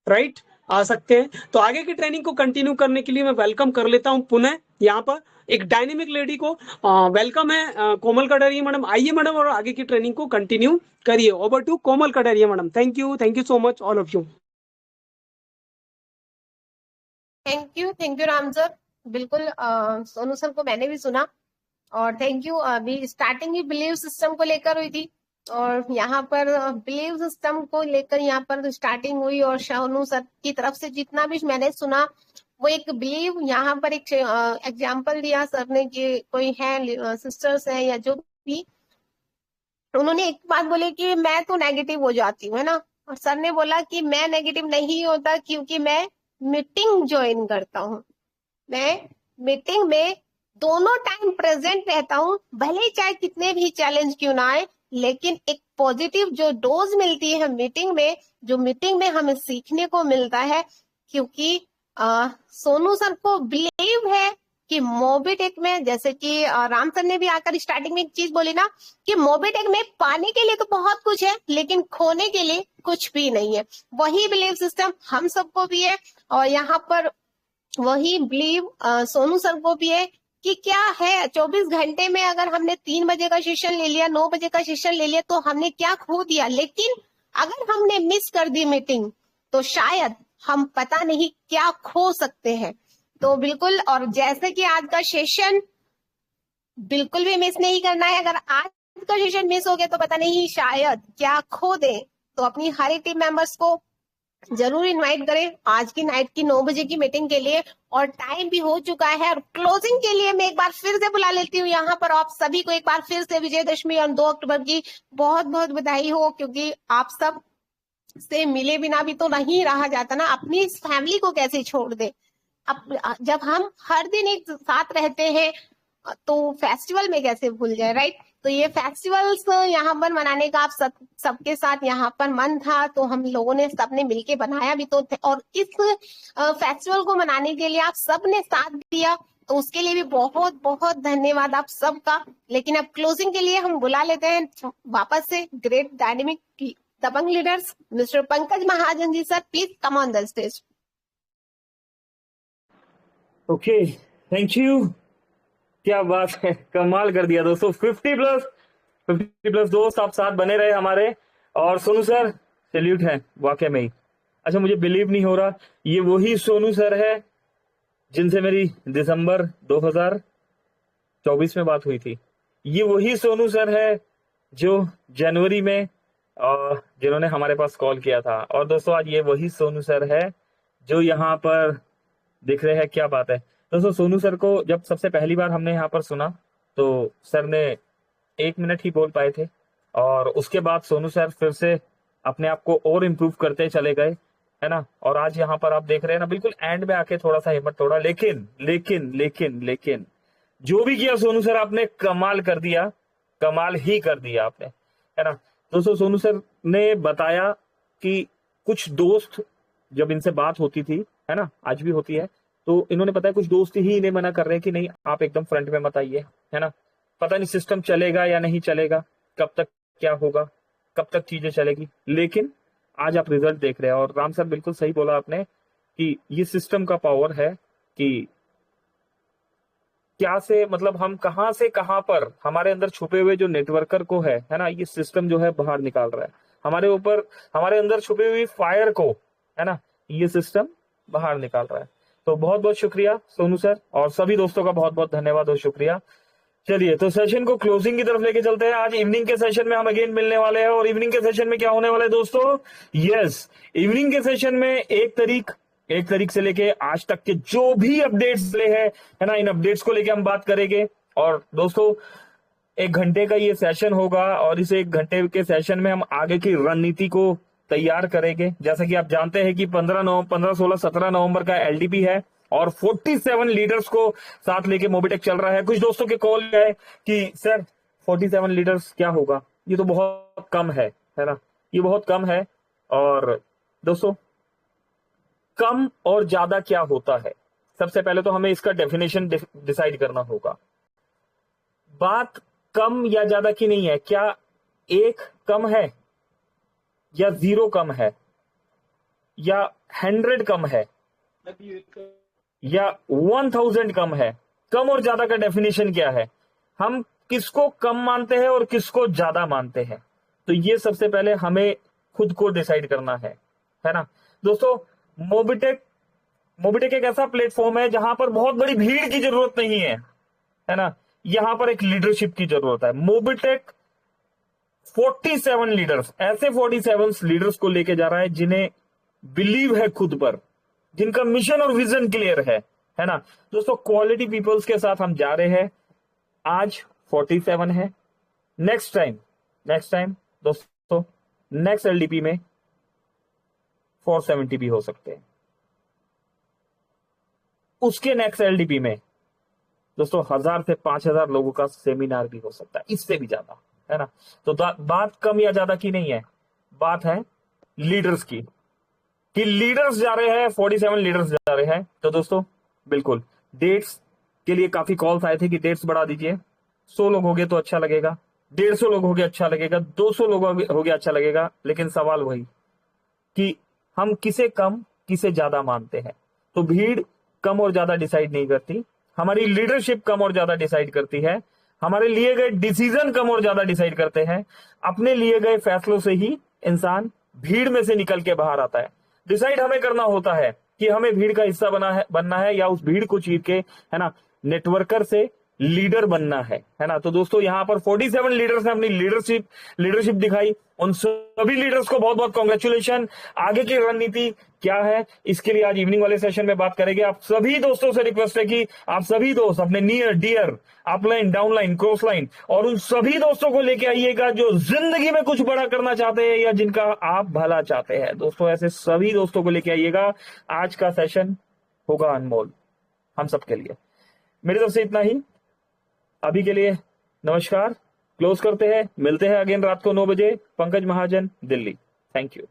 राइट, आ सकते हैं। तो आगे की ट्रेनिंग को कंटिन्यू करने के लिए मैं वेलकम कर लेता हूं पुनः यहाँ पर एक डायनेमिक लेडी को। वेलकम है कोमल कटारिया मैडम, आइए मैडम और आगे की ट्रेनिंग को कंटिन्यू करिए। Over to Komal Kataria madam, thank you so much all of you. Thank you Ram sir. बिल्कुल सोनू सर को मैंने भी सुना, और थैंक यू। अभी स्टार्टिंग ही बिलीव सिस्टम को लेकर हुई थी, और यहाँ पर बिलीव सिस्टम को लेकर यहाँ पर स्टार्टिंग हुई, और सोनू सर की तरफ से जितना भी मैंने सुना वो एक बिलीव, यहाँ पर एक एग्जाम्पल दिया सर ने कि कोई है सिस्टर्स है या जो भी, उन्होंने एक बात बोली कि मैं तो नेगेटिव हो जाती हूँ, है ना, और सर ने बोला कि मैं नेगेटिव नहीं होता क्योंकि मैं मीटिंग ज्वाइन करता हूँ, मैं मीटिंग में दोनों टाइम प्रेजेंट रहता हूँ, भले ही चाहे कितने भी चैलेंज क्यों ना आए, लेकिन एक पॉजिटिव जो डोज मिलती है मीटिंग में, जो मीटिंग में हमें सीखने को मिलता है, क्योंकि सोनू सर को बिलीव है कि मोबीटेक में, जैसे कि राम सर ने भी आकर स्टार्टिंग में एक चीज बोली ना कि मोबीटेक में पाने के लिए तो बहुत कुछ है लेकिन खोने के लिए कुछ भी नहीं है। वही बिलीव सिस्टम हम सबको भी है और यहाँ पर वही बिलीव सोनू सर को भी है कि क्या है 24 घंटे में अगर हमने 3 बजे का सेशन ले लिया, 9 बजे का सेशन ले लिया तो हमने क्या खो दिया। लेकिन अगर हमने मिस कर दी मीटिंग तो शायद हम पता नहीं क्या खो सकते हैं। तो बिल्कुल, और जैसे कि आज का सेशन बिल्कुल भी मिस नहीं करना है। अगर आज का सेशन मिस हो गया तो पता नहीं शायद क्या खो दे। तो अपनी हर एक टीम मेंबर्स को जरूर इनवाइट करें आज की नाइट की 9 बजे की मीटिंग के लिए। और टाइम भी हो चुका है और क्लोजिंग के लिए मैं एक बार फिर से बुला लेती हूँ यहाँ पर आप सभी को। एक बार फिर से विजयदशमी और 2 अक्टूबर की बहुत बहुत बधाई हो, क्योंकि आप सब से मिले बिना भी तो नहीं रहा जाता ना। अपनी इस फैमिली को कैसे छोड़ दे। अब जब हम हर दिन एक साथ रहते हैं तो फेस्टिवल में कैसे भूल जाए, राइट। तो ये फेस्टिवल्स यहाँ पर मनाने का आप सबके साथ यहाँ पर मन था, तो हम लोगों ने सबने मिलके बनाया भी तो थे। और इस फेस्टिवल को मनाने के लिए आप सबने साथ दिया, तो उसके लिए भी बहुत बहुत धन्यवाद आप सबका। लेकिन अब क्लोजिंग के लिए हम बुला लेते हैं वापस से ग्रेट डायनेमिक दबंग leaders mister Pankaj Mahajan ji. Sir please come on the stage. Okay, thank you. क्या बात है, कमाल कर दिया दोस्तों। 50 प्लस दोस्त आप साथ बने रहे हमारे। और सोनू सर सैल्यूट है वाकई में ही। अच्छा, मुझे बिलीव नहीं हो रहा ये वही सोनू सर है जिनसे मेरी दिसंबर 2024 में बात हुई थी। ये वही सोनू सर है जो जनवरी में जिन्होंने हमारे पास कॉल किया था। और दोस्तों आज ये वही सोनू सर है जो यहाँ पर दिख रहे हैं। क्या बात है दोस्तों। सोनू सर को जब सबसे पहली बार हमने यहाँ पर सुना तो सर ने 1 मिनट ही बोल पाए थे और उसके बाद सोनू सर फिर से अपने आप को और इम्प्रूव करते चले गए, है ना। और आज यहाँ पर आप देख रहे हैं ना, बिल्कुल एंड में आके थोड़ा सा हिम्मत तोड़ा। लेकिन लेकिन लेकिन लेकिन जो भी किया सोनू सर आपने कमाल कर दिया, कमाल ही कर दिया आपने, है ना। दोस्तों सोनू सर ने बताया कि कुछ दोस्त जब इनसे बात होती थी, है ना, आज भी होती है, तो इन्होंने बताया कुछ दोस्त ही इन्हें मना कर रहे हैं कि नहीं आप एकदम फ्रंट में मत आइए, है ना। पता नहीं सिस्टम चलेगा या नहीं चलेगा, कब तक क्या होगा, कब तक चीजें चलेगी। लेकिन आज आप रिजल्ट देख रहे हैं। और राम सर बिल्कुल सही बोला आपने कि ये सिस्टम का पावर है कि क्या से मतलब हम कहां से कहां पर हमारे अंदर छुपे हुए जो नेटवर्कर को है ना, ये सिस्टम जो है बाहर निकाल रहा है हमारे ऊपर, हमारे अंदर छुपी हुई फायर को, है ना, ये सिस्टम बाहर निकाल रहा है। तो बहुत बहुत शुक्रिया सोनू सर और सभी दोस्तों का बहुत बहुत धन्यवाद और शुक्रिया। चलिए तो सेशन को क्लोजिंग की तरफ लेके चलते हैं। आज इवनिंग के सेशन में हम अगेन मिलने वाले हैं। और इवनिंग के सेशन में क्या होने वाला है दोस्तों, यस, इवनिंग के सेशन में 1 तारीख से लेके आज तक के जो भी अपडेट्स मिले हैं, है ना, इन अपडेट्स को लेके हम बात करेंगे। और दोस्तों 1 घंटे का ये सेशन होगा और इस 1 घंटे के सेशन में हम आगे की रणनीति को तैयार करेंगे। जैसा कि आप जानते हैं कि 15, 16, 17 नवंबर का एलडीपी है और 47 लीडर्स को साथ लेके मोबीटेक चल रहा है। कुछ दोस्तों के कॉल है कि सर 47 लीडर्स क्या होगा, ये तो बहुत कम है ना, ये बहुत कम है। और दोस्तों कम और ज्यादा क्या होता है, सबसे पहले तो हमें इसका डेफिनेशन डिसाइड करना होगा। बात कम या ज्यादा की नहीं है, क्या 1 कम है या 0 कम है या 100 कम है या 1000 कम है। कम और ज्यादा का डेफिनेशन क्या है, हम किसको कम मानते हैं और किसको ज्यादा मानते हैं, तो ये सबसे पहले हमें खुद को डिसाइड करना है ना। दोस्तों मोबीटेक एक ऐसा प्लेटफॉर्म है जहां पर बहुत बड़ी भीड़ की जरूरत नहीं है ना, यहां पर एक लीडरशिप की जरूरत है। मोबीटेक 47 लीडर्स, ऐसे 47 लीडर्स को लेके जा रहा है जिन्हें बिलीव है खुद पर, जिनका मिशन और विजन क्लियर है ना। दोस्तों क्वालिटी पीपल्स के साथ हम जा रहे हैं। आज 47 है, नेक्स्ट टाइम दोस्तों नेक्स्ट एलडीपी में 470 भी हो सकते हैं, उसके नेक्स्ट एलडीपी में दोस्तों 1000 से 5000 लोगों का सेमिनार भी हो सकता है, इससे भी ज्यादा, है ना। तो बात कम या ज्यादा की नहीं है, बात है लीडर्स की, कि लीडर्स जा रहे हैं, 47 लीडर्स जा रहे हैं। तो दोस्तों बिल्कुल डेट्स के लिए काफी कॉल्स आए थे कि डेट्स बढ़ा दीजिए, 100 लोग हो गए तो अच्छा लगेगा, 150 लोग हो गए अच्छा लगेगा, 200 लोग हो गया अच्छा लगेगा। लेकिन सवाल वही कि हम किसे कम किसे ज्यादा मानते हैं। तो भीड़ कम और ज्यादा डिसाइड नहीं करती, हमारी लीडरशिप कम और ज्यादा डिसाइड करती है, हमारे लिए गए डिसीजन कम और ज्यादा डिसाइड करते हैं। अपने लिए गए फैसलों से ही इंसान भीड़ में से निकल के बाहर आता है। डिसाइड हमें करना होता है कि हमें भीड़ का हिस्सा बनना है या उस भीड़ को चीर के, है ना, नेटवर्कर से लीडर बनना है ना। तो दोस्तों यहाँ पर 47 लीडर्स ने अपनी लीडरशिप दिखाई। उन सभी लीडर्स को बहुत बहुत कॉन्ग्रेचुलेशन। आगे की रणनीति क्या है इसके लिए आज इवनिंग वाले सेशन में बात करेंगे। आप सभी दोस्तों से रिक्वेस्ट है कि आप सभी दोस्त अपने near dear upline downline cross line और उन सभी दोस्तों को लेके आइएगा जो जिंदगी में कुछ बड़ा करना चाहते हैं या जिनका आप भला चाहते हैं। दोस्तों ऐसे सभी दोस्तों को लेके आइएगा, आज का सेशन होगा अनमोल हम सबके लिए। मेरी तरफ से इतना ही अभी के लिए, नमस्कार, क्लोज करते हैं, मिलते हैं अगेन रात को 9 बजे। पंकज महाजन, दिल्ली। Thank you.